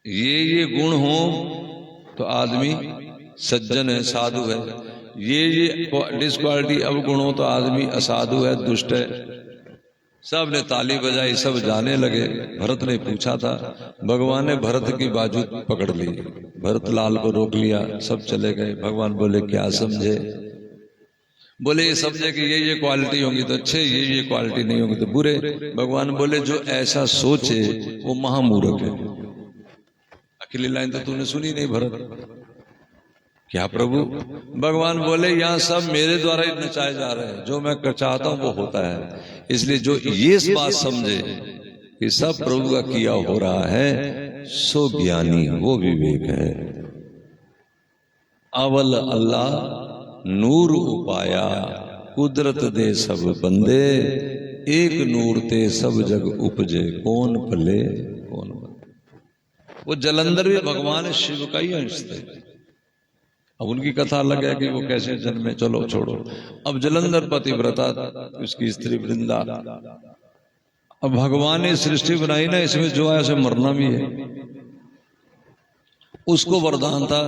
ये गुण हो तो आदमी सज्जन है, साधु है। ये डिस्क्वालिटी अवगुण हो तो आदमी असाधु है, दुष्ट है। सब ने ताली बजाई, सब जाने लगे। भरत ने पूछा था, भगवान ने भरत की बाजू पकड़ ली, भरतलाल को रोक लिया, सब चले गए। भगवान बोले क्या समझे? बोले ये समझे कि ये क्वालिटी होंगी तो अच्छे, ये क्वालिटी नहीं होगी तो बुरे। भगवान बोले जो ऐसा सोचे वो महामूर्ख है। अकेली लाइन तो तूने सुनी नहीं भरत। क्या प्रभु? भगवान बोले यहाँ सब मेरे द्वारा ही नचाए जा रहे हैं, जो मैं चाहता हूं वो होता है। इसलिए जो ये बात समझे कि सब प्रभु का किया हो रहा है, सो ज्ञानी, वो विवेक है। अवल अल्लाह नूर उपाया, कुदरत दे सब बंदे, एक नूर ते सब जग उपजे, कौन भले कौन बंदे। वो जलंधर भी भगवान शिव का ही अंश थे। अब उनकी कथा अलग है कि वो कैसे जन्मे, चलो छोड़ो। अब जलंधर पतिव्रता, उसकी स्त्री वृंदा। अब भगवान ने सृष्टि बनाई ना, इसमें जो है उसे मरना भी है। उसको वरदान था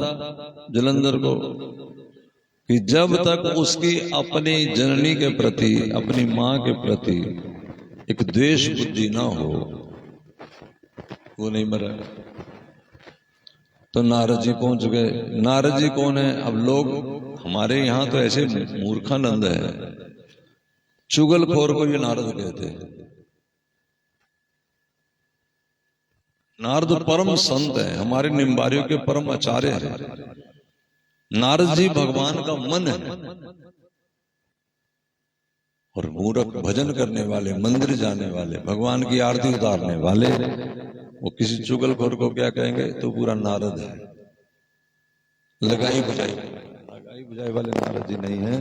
जलंधर को कि जब तक उसकी अपनी जननी के प्रति, अपनी मां के प्रति एक द्वेष बुद्धि ना हो, वो नहीं मरा। तो नारद जी पहुंच गए। नारद जी कौन है? अब लोग हमारे यहां तो ऐसे मूर्खानंद है, चुगलखोर को ये नारद कहते हैं। नारद परम संत है, हमारे निम्बारियों के परम आचार्य हैं। नारद जी भगवान का मन है, और मूर्ख भजन करने वाले, मंदिर जाने वाले, भगवान की आरती उतारने वाले, वो किसी चुगलखोर को क्या कहेंगे? तो पूरा नारद है। लगाई बुझाई वाले नारद जी नहीं है।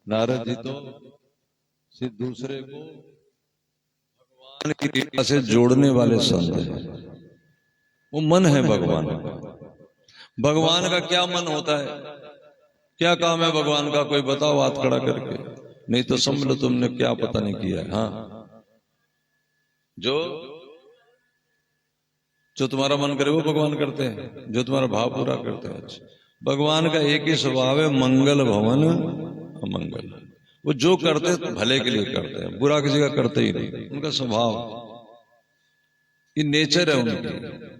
नारद जी तो सिर्फ दूसरे को भगवान भगवान की लीला से जोड़ने वाले संत हैं। वो मन है भगवान का। भगवान का क्या मन होता है, क्या काम है भगवान का, कोई बताओ हाथ खड़ा करके। नहीं तो समझ लो तुमने क्या पता नहीं किया है। हाँ, जो तुम्हारा मन करे वो भगवान करते हैं, जो तुम्हारा भाव पूरा करते हैं। अच्छा, भगवान का एक ही स्वभाव है, मंगल भवन अमंगल। वो जो करते हैं भले के लिए करते हैं, बुरा किसी का करते ही नहीं। उनका स्वभाव, ये नेचर है उनकी।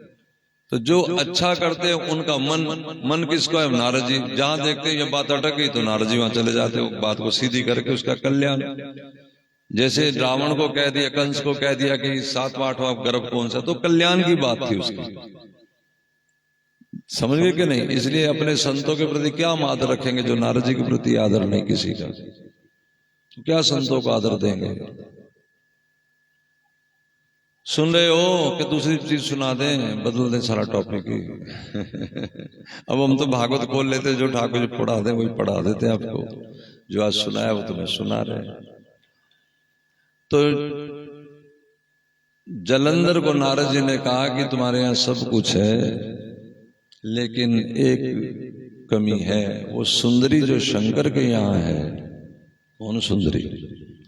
तो जो अच्छा करते हैं उनका मन किसको है, नारद जी। जहां देखते हैं ये बात अटक गई तो नारद जी वहां चले जाते हैं, बात को सीधी करके उसका कल्याण। जैसे रावण को कह दिया, कंस को कह दिया कि 7वां 8वां गर्भ कौन सा, तो कल्याण की बात थी उसकी। समझ गए कि नहीं? इसलिए अपने संतों के प्रति क्या हम आदर रखेंगे जो नारद जी के प्रति आदर नहीं किसी का, क्या संतों को आदर देंगे? सुन रहे हो कि दूसरी चीज सुना दें, बदल दें सारा टॉपिक ही। अब हम तो भागवत खोल लेते, जो ठाकुर जी पढ़ा दें वही पढ़ा देते हैं आपको। जो आज सुनाया वो तुम्हें सुना रहे हैं। तो जलंधर को नारद जी ने कहा कि तुम्हारे यहाँ सब कुछ है, लेकिन एक कमी है, वो सुंदरी जो शंकर के यहाँ है। कौन सुंदरी?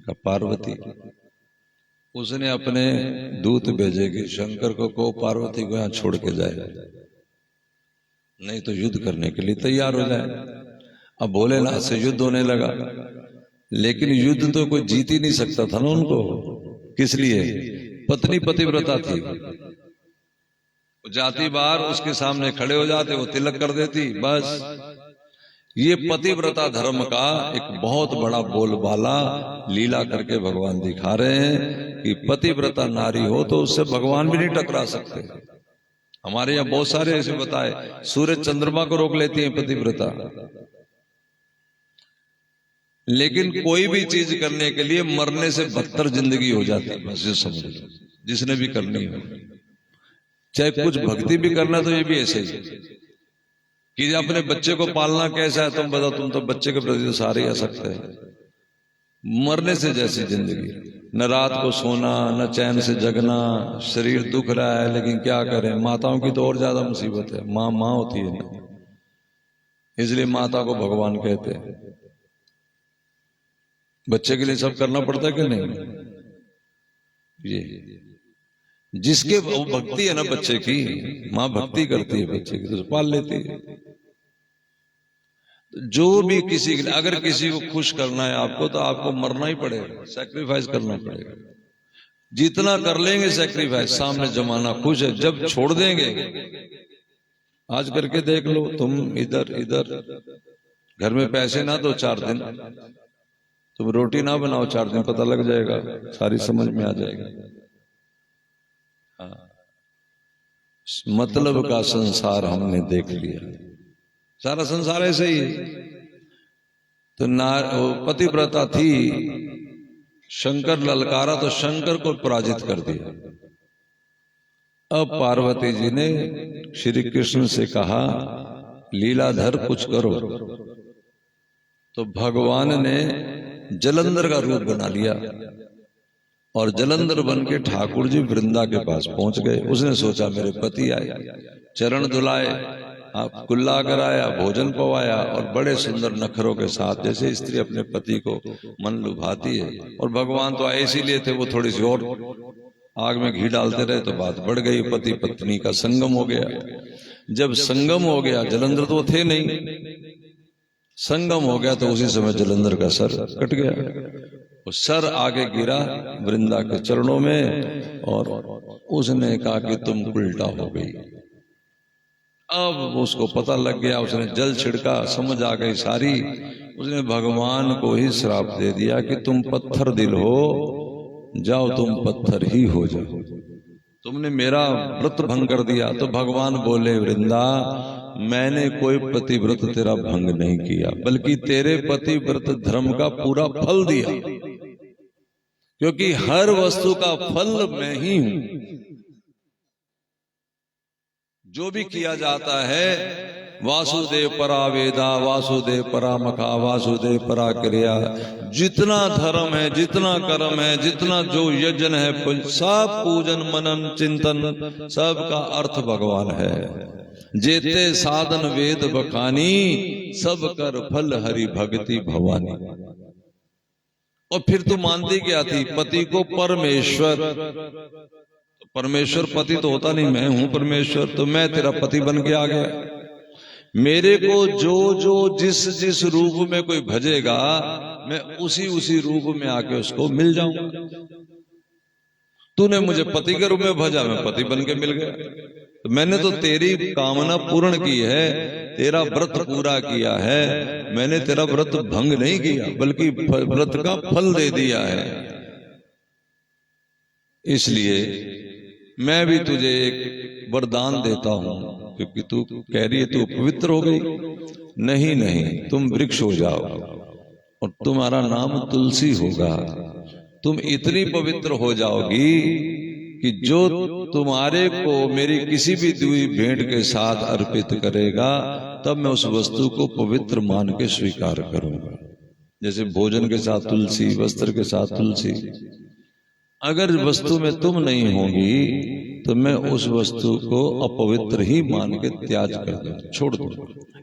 का पार्वती। उसने अपने दूत भेजे कि शंकर को पार्वती को यहाँ छोड़ के जाए, नहीं तो युद्ध करने के लिए तैयार हो जाए। अब भोलेनाथ से युद्ध होने लगा, लेकिन युद्ध तो कोई जीत ही नहीं सकता था ना उनको। किस लिए? पत्नी पतिव्रता थी, जाती बार उसके सामने खड़े हो जाते, वो तिलक कर देती, बस। ये पतिव्रता धर्म का एक बहुत बड़ा बोलबाला लीला करके भगवान दिखा रहे हैं कि पतिव्रता नारी हो तो उससे भगवान भी नहीं टकरा सकते। हमारे यहाँ बहुत सारे ऐसे बताए, सूरज चंद्रमा को रोक लेती है पतिव्रता। लेकिन कोई भी चीज करने के लिए मरने से बदतर जिंदगी हो जाती है, बस ये समझ लो। जिसने भी करनी हो, चाहे कुछ भक्ति भी करना, तो ये भी ऐसे ही कि अपने बच्चे को पालना कैसा है, तुम बताओ। तुम तो बच्चे के प्रति तो सारे आ सकते हैं। मरने से जैसी जिंदगी, न रात को सोना, न चैन से जगना, शरीर दुख रहा है, लेकिन क्या करें। माताओं की तो और ज्यादा मुसीबत है, माँ होती है ना, इसलिए माता को भगवान कहते हैं। बच्चे के लिए सब करना पड़ता है कि नहीं? ये जिसके वो भक्ति है ना बच्चे की, माँ भक्ति करती है बच्चे की तो पाल लेती है। जो भी किसी के लिए, अगर किसी को खुश करना है आपको, तो आपको मरना ही पड़ेगा, सैक्रिफाइस करना पड़ेगा। जितना कर लेंगे सैक्रिफाइस, सामने जमाना खुश है। जब छोड़ देंगे, आज करके देख लो, तुम इधर घर में पैसे ना दो 4 दिन, तुम रोटी ना बनाओ 4 दिन, पता लग जाएगा, सारी समझ में आ जाएगी। हाँ, मतलब का संसार हमने देख लिया, सारा संसार ऐसे ही है। तो पतिव्रता थी, शंकर ललकारा तो शंकर को पराजित कर दिया। अब पार्वती जी ने श्री कृष्ण से कहा, लीलाधर कुछ करो। तो भगवान ने जलंधर का रूप बना लिया और जलंधर बन के ठाकुर जी वृंदा के पास पहुंच गए। उसने सोचा मेरे पति आए, चरण धुलाए, आप कुल्ला कराया, भोजन पवाया, और बड़े सुंदर नखरों के साथ, जैसे स्त्री अपने पति को मन लुभाती है। और भगवान तो ऐसे लिए थे, वो थोड़ी सी और आग में घी डालते रहे तो बात बढ़ गई, पति पत्नी का संगम हो गया। जब संगम हो गया, जलंधर तो थे नहीं, संगम हो गया, तो उसी समय जलंधर का सर कट गया। वो सर आगे गिरा वृंदा के चरणों में, और उसने कहा कि तुम उल्टा हो गई। अब उसको पता लग गया, उसने जल छिड़का, समझ आ गई सारी। उसने भगवान को ही श्राप दे दिया कि तुम पत्थर दिल हो, जाओ तुम पत्थर ही हो जाओ, तुमने मेरा व्रत भंग कर दिया। तो भगवान बोले, वृंदा मैंने कोई पतिव्रत तेरा भंग नहीं किया, बल्कि तेरे पतिव्रत धर्म का पूरा फल दिया, क्योंकि हर वस्तु का फल मैं ही हूं। जो भी किया जाता है वासुदेव परा वेदा, वासुदेव परा मखा, वासुदेव परा क्रिया। जितना धर्म है, जितना कर्म है, जितना जो यज्ञ है, सब पूजन मनन चिंतन सबका अर्थ भगवान है। जेते साधन वेद बखानी, सब कर फल हरि भक्ति भवानी। और फिर तू मानती क्या थी? पति को परमेश्वर। परमेश्वर पति तो होता नहीं, मैं हूं परमेश्वर, तो मैं तेरा पति बन के आ गया। मेरे को जो जो जिस जिस रूप में कोई भजेगा, मैं उसी उसी रूप में आके उसको मिल जाऊंगा। तूने मुझे पति के रूप में भजा, मैं पति बन के मिल गया। तो मैंने तो तेरी कामना पूर्ण की है, तेरा व्रत पूरा किया है। मैंने तेरा व्रत भंग नहीं किया, बल्कि व्रत का फल दे दिया है। इसलिए मैं भी तुझे एक वरदान देता हूं, क्योंकि तू कह रही है तू पवित्र हो गई। नहीं नहीं, तुम वृक्ष हो जाओ और तुम्हारा नाम तुलसी होगा। तुम इतनी पवित्र हो जाओगी कि जो तुम्हारे को मेरी किसी भी दी भेंट के साथ अर्पित करेगा, तब मैं उस वस्तु को पवित्र मान के स्वीकार करूंगा। जैसे भोजन के साथ तुलसी, वस्त्र के साथ तुलसी। अगर वस्तु में तुम नहीं होगी तो मैं उस वस्तु को अपवित्र ही मान के त्याग कर दूं, छोड़ दूं।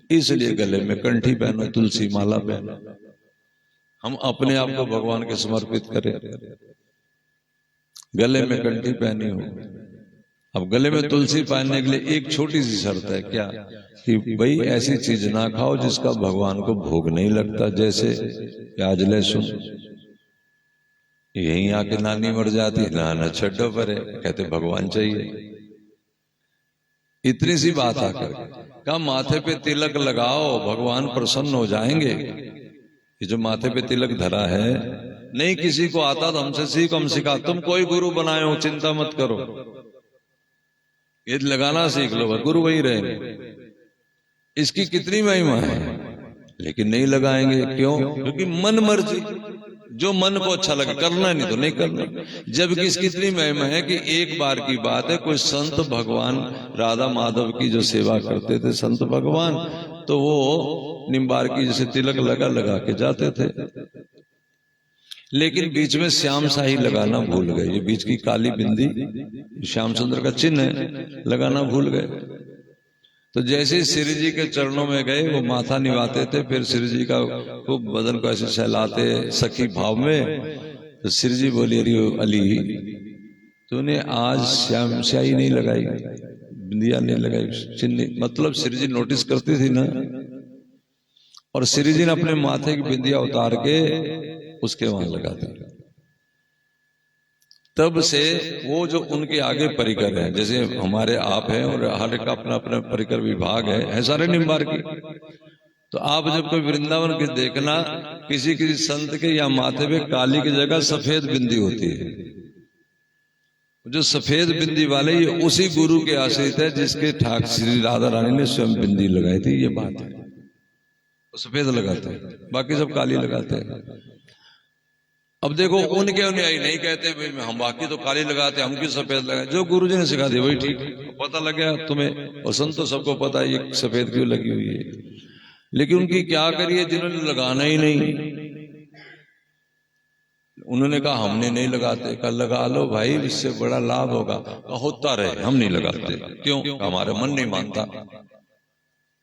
इसलिए गले में कंठी पहनो, तुलसी माला पहनो। हम अपने आप को भगवान के समर्पित करें। गले में कंठी पहनी हो। अब गले में तुलसी पहनने के लिए एक छोटी सी शर्त है, क्या? कि भाई ऐसी चीज ना खाओ जिसका भगवान को भोग नहीं लगता। जैसे प्याज लहसुन। यहीं आके नानी मर जाती, ना छड्डो परे, कहते भगवान चाहिए। इतनी सी बात आकर कहा माथे पे तिलक लगाओ, भगवान प्रसन्न हो जाएंगे। ये जो माथे पे तिलक धरा है, नहीं किसी को आता तो हमसे सीखो, हम सिखा। तुम कोई गुरु बनाए हो, चिंता मत करो, ये लगाना सीख लो, गुरु वही रहेंगे। इसकी कितनी महिमा है, लेकिन नहीं लगाएंगे। क्यों? क्योंकि मन मर्जी, जो मन को अच्छा लगे करना, नहीं तो नहीं करना। जबकि इसकी इतनी महिमा है कि एक बार की बात है, कोई संत भगवान राधा माधव की जो सेवा करते थे संत भगवान, तो वो निम्बार की जैसे तिलक लगा के जाते थे, लेकिन बीच में श्याम शाही लगाना भूल गए। ये बीच की काली बिंदी श्यामचंद्र का चिन्ह है, लगाना भूल गए। तो जैसे श्री जी के चरणों में गए, वो माथा निभाते थे, फिर श्री जी का खूब बदन को ऐसे सहलाते सखी भाव में। तो श्री जी बोली, अरे अली, तूने आज श्याम शाही नहीं लगाई, बिंदिया नहीं लगाई, चिन्ह। मतलब श्री जी नोटिस करती थी ना, और श्री जी ने अपने माथे की बिंदिया उतार के उसके वहां लगाते। तब से वो जो उनके आगे परिकर है, जैसे हमारे आप हैं और हर एक का अपना अपना परिकर विभाग है सारे निम्बार की। तो आप जब कोई वृंदावन के देखना, किसी किसी संत के या माथे पे काली की जगह सफेद बिंदी होती है। जो सफेद बिंदी वाले, ये उसी गुरु के आश्रित है जिसके ठाक श्री राधा रानी ने स्वयं बिंदी लगाई थी। ये बात है, तो सफेद लगाते हैं, बाकी सब काली लगाते हैं। अब देखो, उनके अनुयायी नहीं कहते भाई हम बाकी तो काली लगाते, हम क्यों सफेद लगाए? जो गुरुजी ने सिखा दिया वही ठीक, पता लग गया तुम्हें। और संत तो सबको पता है ये सफेद क्यों लगी हुई है, लेकिन उनकी क्या करिए जिन्होंने लगाना ही नहीं। उन्होंने कहा हमने नहीं लगाते। कल लगा लो भाई, इससे बड़ा लाभ होगा। होता रहे, हम नहीं लगाते। क्यों? हमारा मन नहीं मानता,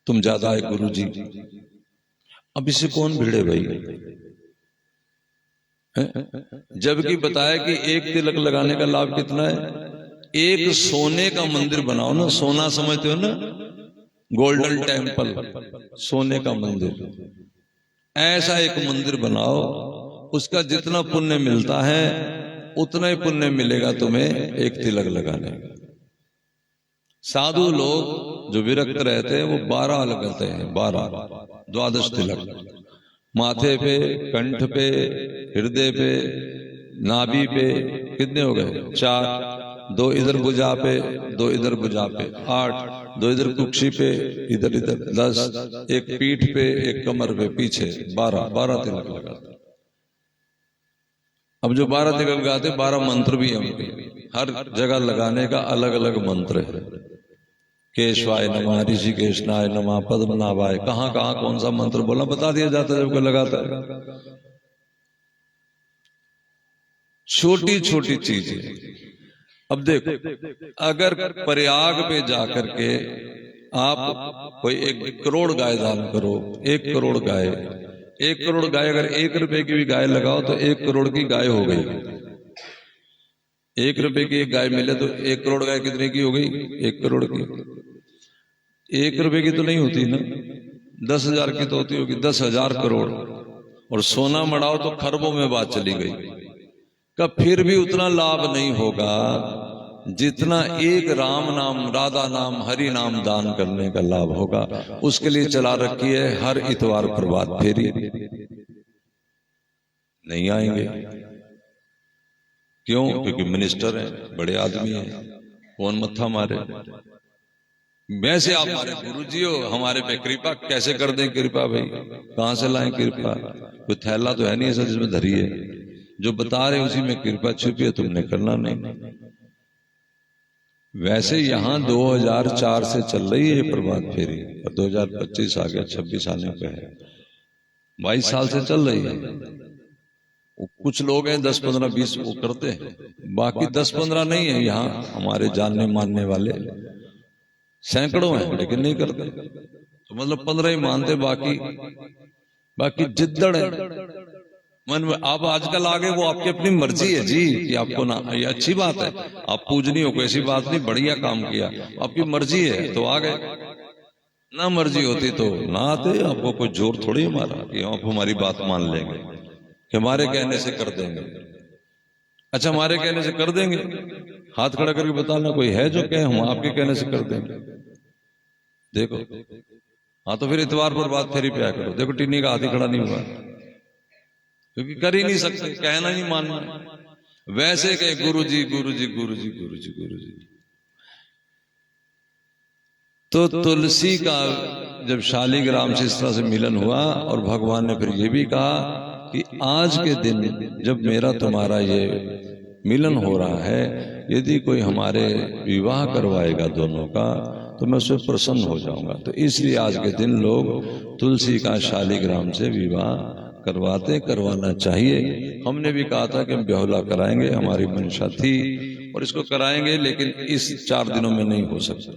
तुम ज्यादा है गुरु जी। अब इससे कौन भिड़े भाई? जबकि बताया कि एक तिलक लगाने का लाभ कितना है। एक सोने का मंदिर बनाओ ना, सोना समझते हो ना, गोल्डन टेम्पल, सोने का मंदिर, ऐसा एक मंदिर बनाओ, उसका जितना पुण्य मिलता है उतना ही पुण्य मिलेगा तुम्हें एक तिलक लगाने का। साधु लोग जो विरक्त रहते हैं वो 12 लगाते हैं, 12 तिलक, माथे पे, कंठ पे, हृदय पे, नाभि पे। कितने हो गए? 4। 2 इधर भुजा पे, 2 इधर भुजा पे, 8। 2 इधर कुक्षी पे, इधर 10। 1 पीठ पे, 1 कमर पे, पीछे 12 तिलक लगाते। अब जो 12 तिलक लगाते, 12 मंत्र भी हैं उनके, हर जगह लगाने का अलग अलग मंत्र है। केशवाय नमः, ऋषिकेशनाय नमः, पद्मनाभाय, कहाँ कहाँ कौन सा मंत्र बोलना बता दिया जाता है जब कोई लगाता है। छोटी छोटी चीजें। अब देखो, अगर प्रयाग पे जाकर के आप कोई 1 करोड़ गाय दान करो, 1 करोड़ गाय, 1 करोड़ गाय, अगर 1 रुपए की भी गाय लगाओ तो 1 करोड़ की गाय हो गई। 1 रुपए की एक गाय मिले तो 1 करोड़ गाय कितने की हो गई? 1 करोड़ की। 1 रुपए की तो नहीं होती ना, 10,000 की तो होती होगी, 10,000 करोड़। और सोना मढ़ाओ तो खरबों में बात चली गई। कब फिर भी उतना लाभ नहीं होगा जितना एक राम नाम, राधा नाम, हरि नाम दान करने का लाभ होगा। उसके लिए चला रखी है हर इतवार प्रभात फेरी। नहीं आएंगे क्यों? क्योंकि मिनिस्टर हैं, बड़े आदमी हैं, कौन मत्था मारे। वैसे आप हमारे गुरु जी हो, हमारे पे कृपा कैसे कर दें? कृपा भाई कहां से लाएं कृपा? कोई थैला तो है नहीं ऐसा जिसमें धरी है। जो बता रहे उसी में कृपा छुपी है, तुमने करना नहीं। वैसे यहां 2004 से चल रही है ये प्रभात फेरी, और 2025 आ गया, 26 आने पे है, 22 साल से चल रही है। कुछ लोग हैं 10, 15, 20 वो करते हैं, बाकी 10, 15 नहीं है यहाँ हमारे जानने मानने वाले, सैकड़ों हैं लेकिन नहीं करते। तो मतलब 15 ही मानते, बाकी जिद्दड़ है मन में। आप आजकल आगे वो आपकी अपनी मर्जी है जी कि आपको ना, ये अच्छी बात है, आप पूजनीय हो, कोई ऐसी बात नहीं, बढ़िया काम किया, आपकी मर्जी है तो आ गए, ना मर्जी होती तो ना आते। आपको कोई जोर थोड़ी मारा कि आप हमारी बात मान लेंगे, कि हमारे कहने से कर देंगे। अच्छा, हमारे कहने से कर देंगे, हाथ खड़ा करके बताना कोई है जो कहे हम आपके कहने से कर देंगे। देखो, हाँ तो फिर इतवार पर बात फेरी पे आया करो। देखो टिन्नी का हाथ ही खड़ा नहीं हुआ, क्योंकि कर ही नहीं सकते, कहना ही मानना। वैसे कहे गुरु जी गुरु जी गुरु जी गुरु जी गुरु जी। तो तुलसी का जब शालिग्राम से इस तरह से मिलन हुआ, और भगवान ने फिर ये भी कहा कि आज के दिन जब मेरा तुम्हारा ये मिलन हो रहा है, यदि कोई हमारे विवाह करवाएगा दोनों का तो मैं उससे प्रसन्न हो जाऊंगा। तो इसलिए आज के दिन लोग तुलसी का शालिग्राम से विवाह करवाना चाहिए। हमने भी कहा था कि हम बेहुला कराएंगे, हमारी मंशा थी और इसको कराएंगे, लेकिन इस 4 दिनों में नहीं हो सकता।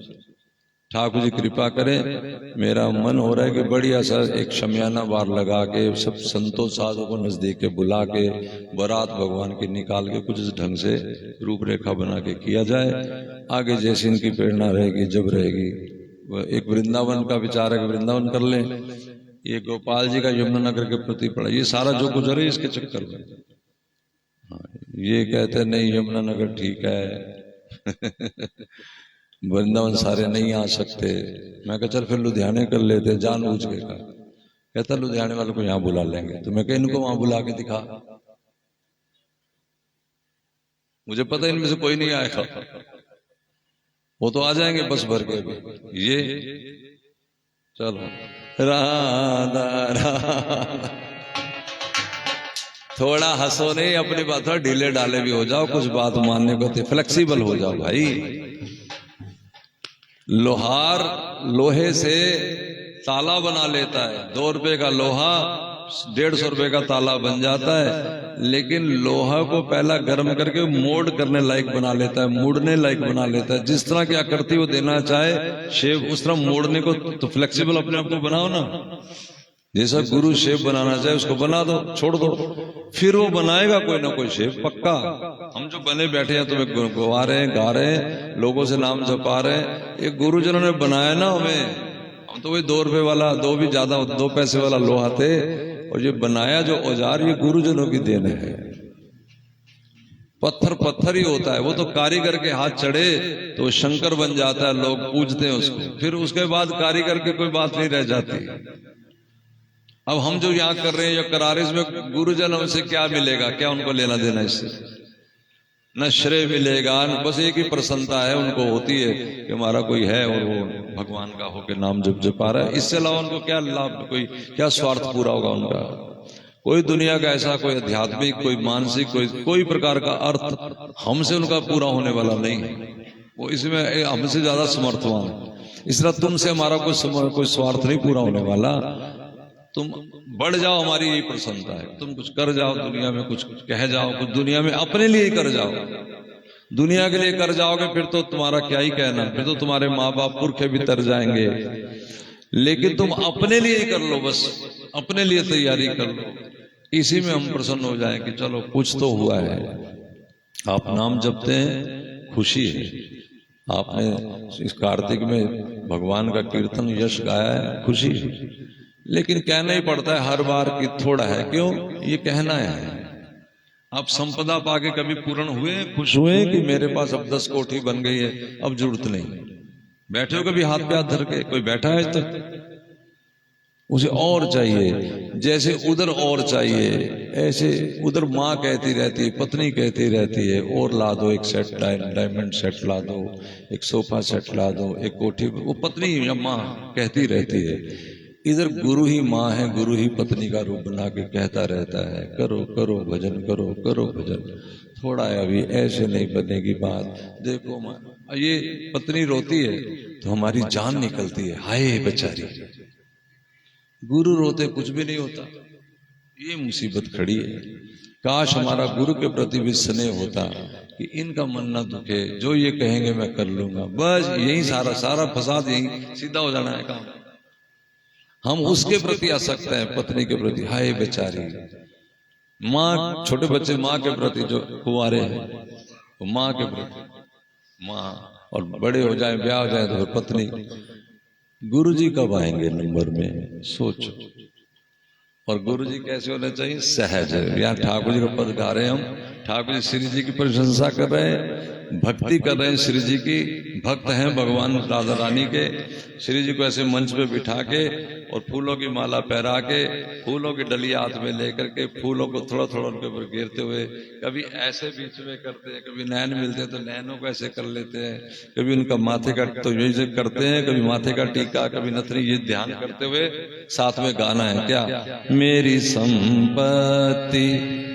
ठाकुर जी कृपा करें। मेरा मन हो रहा है कि बढ़िया सा एक शमियाना बार लगा के सब संतों साधु को नजदीक के बुला के बारात भगवान की निकाल के कुछ इस ढंग से रूपरेखा बना के किया जाए। आगे जैसे इनकी प्रेरणा रहेगी, जब रहेगी। एक वृंदावन का विचार है कि वृंदावन कर लें। ये गोपाल जी का यमुनानगर के प्रति पड़ा, ये सारा जो गुजरे इसके चक्कर में। हाँ, ये कहते नहीं यमुनानगर ठीक है वृंदावन सारे नहीं आ सकते। मैं कहा चल फिर लुधियाने कर लेते, जानबूझ के का। कहता लुधियाने वालों को यहाँ बुला लेंगे। तो मैं कहा इनको वहां बुला के दिखा, मुझे पता इनमें से कोई नहीं आएगा, वो तो आ जाएंगे बस भर के। ये चलो राधा राधा, थोड़ा हंसो नहीं, अपनी बात थोड़ा ढीले डाले भी हो जाओ, कुछ बात मानने को फ्लेक्सिबल हो जाओ भाई। लोहार लोहे से ताला बना लेता है, 2 रुपए का लोहा 150 रुपए का ताला बन जाता है, लेकिन लोहा को पहला गर्म करके मोड़ करने लायक बना लेता है, मोड़ने लायक बना लेता है। जिस तरह की आकृति वो देना चाहे शेप, उस तरह मोड़ने को तो फ्लेक्सिबल अपने आप को बनाओ ना। जैसा गुरु शेप बनाना चाहे उसको बना दो, छोड़ दो, फिर वो बनाएगा कोई ना कोई शेप पक्का। हम जो बने बैठे हैं, तुम्हें गवा रहे हैं, गा रहे हैं, लोगों से नाम जपा रहे हैं, ये गुरुजनों ने बनाया ना हमें। हम तो वही 2 रुपए वाला, 2 भी ज्यादा, 2 पैसे वाला लोहा थे, और ये बनाया जो औजार ये गुरुजनों की देन है। पत्थर पत्थर ही होता है, वो तो कारीगर के हाथ चढ़े तो शंकर बन जाता है, लोग पूजते हैं उसको, फिर उसके बाद कारीगर की कोई बात नहीं रह जाती। अब हम जो यहाँ कर रहे हैं, या करा रहे, इसमें गुरुजन हमसे क्या मिलेगा? क्या उनको लेना देना इससे? न श्रेय मिलेगा, बस एक ही प्रसन्नता है उनको होती है कि हमारा कोई है और वो भगवान का होकर नाम जपा रहा है। इससे अलावा उनको क्या लाभ, कोई क्या स्वार्थ पूरा होगा उनका? कोई दुनिया का ऐसा कोई आध्यात्मिक, कोई मानसिक, कोई प्रकार का अर्थ हमसे उनका पूरा होने वाला नहीं है। वो इसमें हमसे ज्यादा समर्थवान है। इस तरह तुमसे हमारा कोई स्वार्थ नहीं पूरा होने वाला। तुम बढ़ जाओ, हमारी यही प्रसन्नता है। तुम कुछ कर जाओ दुनिया में, कुछ कह जाओ, कुछ दुनिया में अपने लिए ही कर जाओ। दुनिया के लिए कर जाओगे फिर तो तुम्हारा क्या ही कहना, फिर तो तुम्हारे माँ बाप पुरखे भी तर जाएंगे। लेकिन तुम अपने लिए ही कर लो, बस अपने लिए तैयारी कर लो, इसी में हम प्रसन्न हो जाएं कि चलो कुछ तो हुआ है। आप नाम जपते हैं, खुशी है। आपने इस कार्तिक में भगवान का कीर्तन यश गाया है, खुशी है। लेकिन कहना ही पड़ता है हर बार कि थोड़ा है, क्यों ये कहना है। आप संपदा पाके कभी पूर्ण हुए, खुश हुए कि मेरे पास अब 10 कोठी बन गई है, अब जरूरत नहीं। बैठे हो कभी हाथ पे हाथ धर के? कोई बैठा है तक? उसे और चाहिए, जैसे उधर और चाहिए, ऐसे उधर माँ कहती रहती है, पत्नी कहती रहती है और ला दो, एक सेट डायमंड सेट ला दो, एक सोफा सेट ला दो, एक कोठी। वो पत्नी या माँ कहती रहती है। इधर गुरु ही माँ है, गुरु ही पत्नी का रूप बना के कहता रहता है, करो करो भजन, करो करो भजन। थोड़ा है अभी, ऐसे नहीं बनेगी बात। देखो माँ, ये पत्नी रोती है तो हमारी जान निकलती है, हाय बेचारी। गुरु रोते कुछ भी नहीं होता। ये मुसीबत खड़ी है। काश हमारा गुरु के प्रति भी स्नेह होता कि इनका मन ना दुखे, जो ये कहेंगे मैं कर लूंगा, बस यही सारा फसाद यही सीधा हो जाना है काम। हम उसके प्रति आसक्त हैं, पत्नी के प्रति, हाय बेचारी। माँ, छोटे बच्चे माँ के प्रति जो कुंवारे हैं, तो माँ के प्रति माँ, और बड़े हो जाए, ब्याह हो जाए तो फिर पत्नी। गुरुजी कब आएंगे नंबर में, सोचो। और गुरुजी कैसे होने चाहिए? सहज। यहाँ ठाकुर जी का पद गा रहे हैं हम, ठाकुर जी श्री जी की प्रशंसा कर रहे हैं, भक्ति कर रहे हैं श्री जी की। भक्त हैं भगवान राधा रानी के। श्री जी को ऐसे मंच पे बिठा के और फूलों की माला पहरा के, फूलों की डलिया हाथ में लेकर के, फूलों को थोड़ा थोड़ा उनके ऊपर गिरते हुए, कभी ऐसे बीच में करते हैं, कभी नैन मिलते हैं तो नैनों को ऐसे कर लेते हैं, कभी उनका माथे का तो यही करते हैं, कभी माथे का टीका, कभी नथनी, ये ध्यान करते हुए साथ में गाना है क्या? मेरी संपत्ति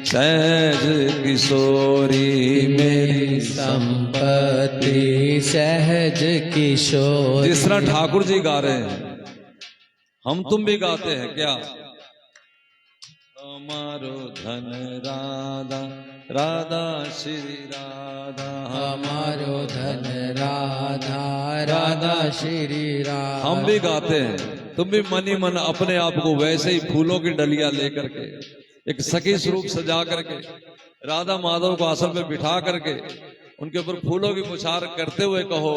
सहज किशोरी, मेरी संपत्ति सहज किशोर। जिस तरह ठाकुर जी गा रहे हैं, हम तुम भी गाते हैं क्या? हमारो धन राधा, राधा श्री राधा, हमारो धन राधा, राधा श्री राधा। हम भी गाते हैं। तुम भी मन ही मन अपने आप को वैसे ही फूलों की डलिया लेकर के, एक सखी स्वरूप सजा करके, राधा माधव को आसन पे बिठा करके, उनके ऊपर फूलों की पुछार करते हुए कहो,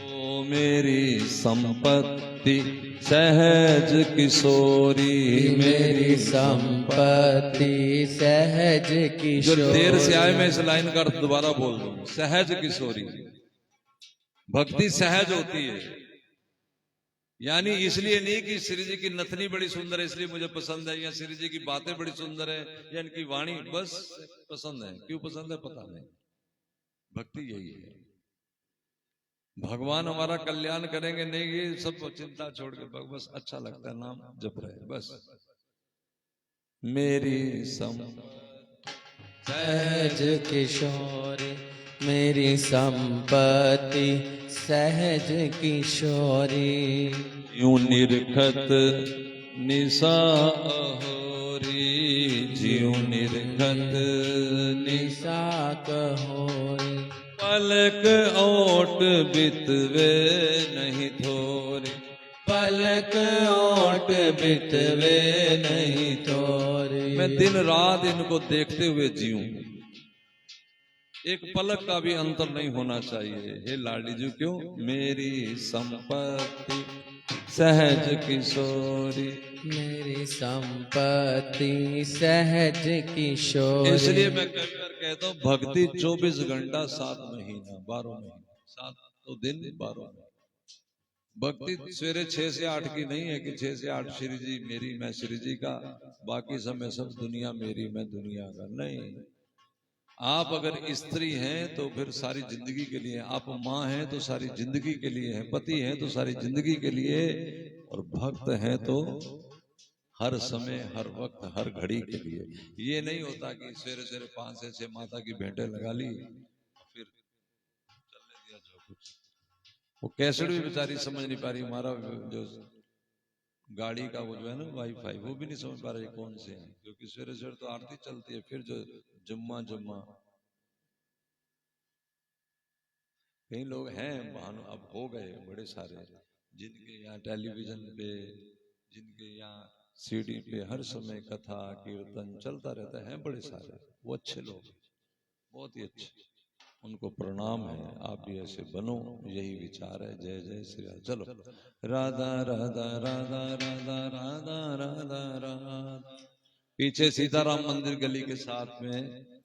ओ मेरी संपत्ति सहज किशोरी, मेरी संपत्ति सहज किशोरी। जो देर से आए, मैं इस लाइन का अर्थ दोबारा बोल दूं, सहज किशोरी। भक्ति सहज होती है, यानी इसलिए नहीं कि श्री जी की नथनी बड़ी सुंदर है इसलिए मुझे पसंद है, या श्री जी की बातें बड़ी सुंदर है, या इनकी वाणी बस पसंद है। क्यों पसंद है पता नहीं। भक्ति यही है। भगवान हमारा कल्याण करेंगे नहीं, ये सब चिंता छोड़ के बस अच्छा लगता है, नाम जप रहे बस। मेरी सहज किशोरी, मेरी संपत्ति सहज किशोरी। यूं निरखत निशा अहोरी, ज्यों निरखत निशा कहोरी। पलक ओट बितवे नहीं थोरे, पलक ओट बितवे नहीं थोरे। मैं दिन रात इनको देखते हुए जीऊं, एक पलक का भी अंतर नहीं होना चाहिए। हे लाडी जी, क्यों? मेरी संपत्ति सहज किशोरी, मेरी संपत्ति सहज किशोरी। इसलिए मैं कभी बार कहता हूँ, भक्ति 24 घंटा 7 महीना 12 महीना, 7 दिन 12 महीना। भक्ति सवेरे 6 से 8 की नहीं है कि 6 से 8 श्री जी मेरी, मैं श्री जी का, बाकी समय सब दुनिया मेरी, मैं दुनिया का। नहीं, आप अगर स्त्री हैं तो फिर सारी जिंदगी के लिए, आप माँ हैं तो सारी जिंदगी के लिए हैं, पति हैं तो सारी जिंदगी के लिए, और भक्त हैं तो हर समय, हर वक्त, हर घड़ी के लिए। ये नहीं होता कि सवेरे सवेरे 5 से 6 माता की भेंटें लगा ली, फिर चलने दिया जो कुछ। वो कैसेट भी बेचारी समझ नहीं पा रही, हमारा जो गाड़ी का वो जो है ना वाईफाई, वो भी नहीं समझ पा रही कौन से हैं, क्योंकि सवेरे सवेरे तो आरती चलती है, फिर जो जुम्मा जुम्मा, कई लोग हैं अब हो गए बड़े सारे, जिनके यहाँ टेलीविजन पे, जिनके यहाँ सीडी पे हर समय कथा कीर्तन चलता रहता है, बड़े सारे, वो अच्छे लोग, बहुत ही अच्छे, उनको प्रणाम है। आप भी ऐसे बनो, यही विचार है। जय जय श्री राम। चलो राधा राधा राधा राधा राधा राधा राधा। पीछे सीताराम मंदिर गली के साथ में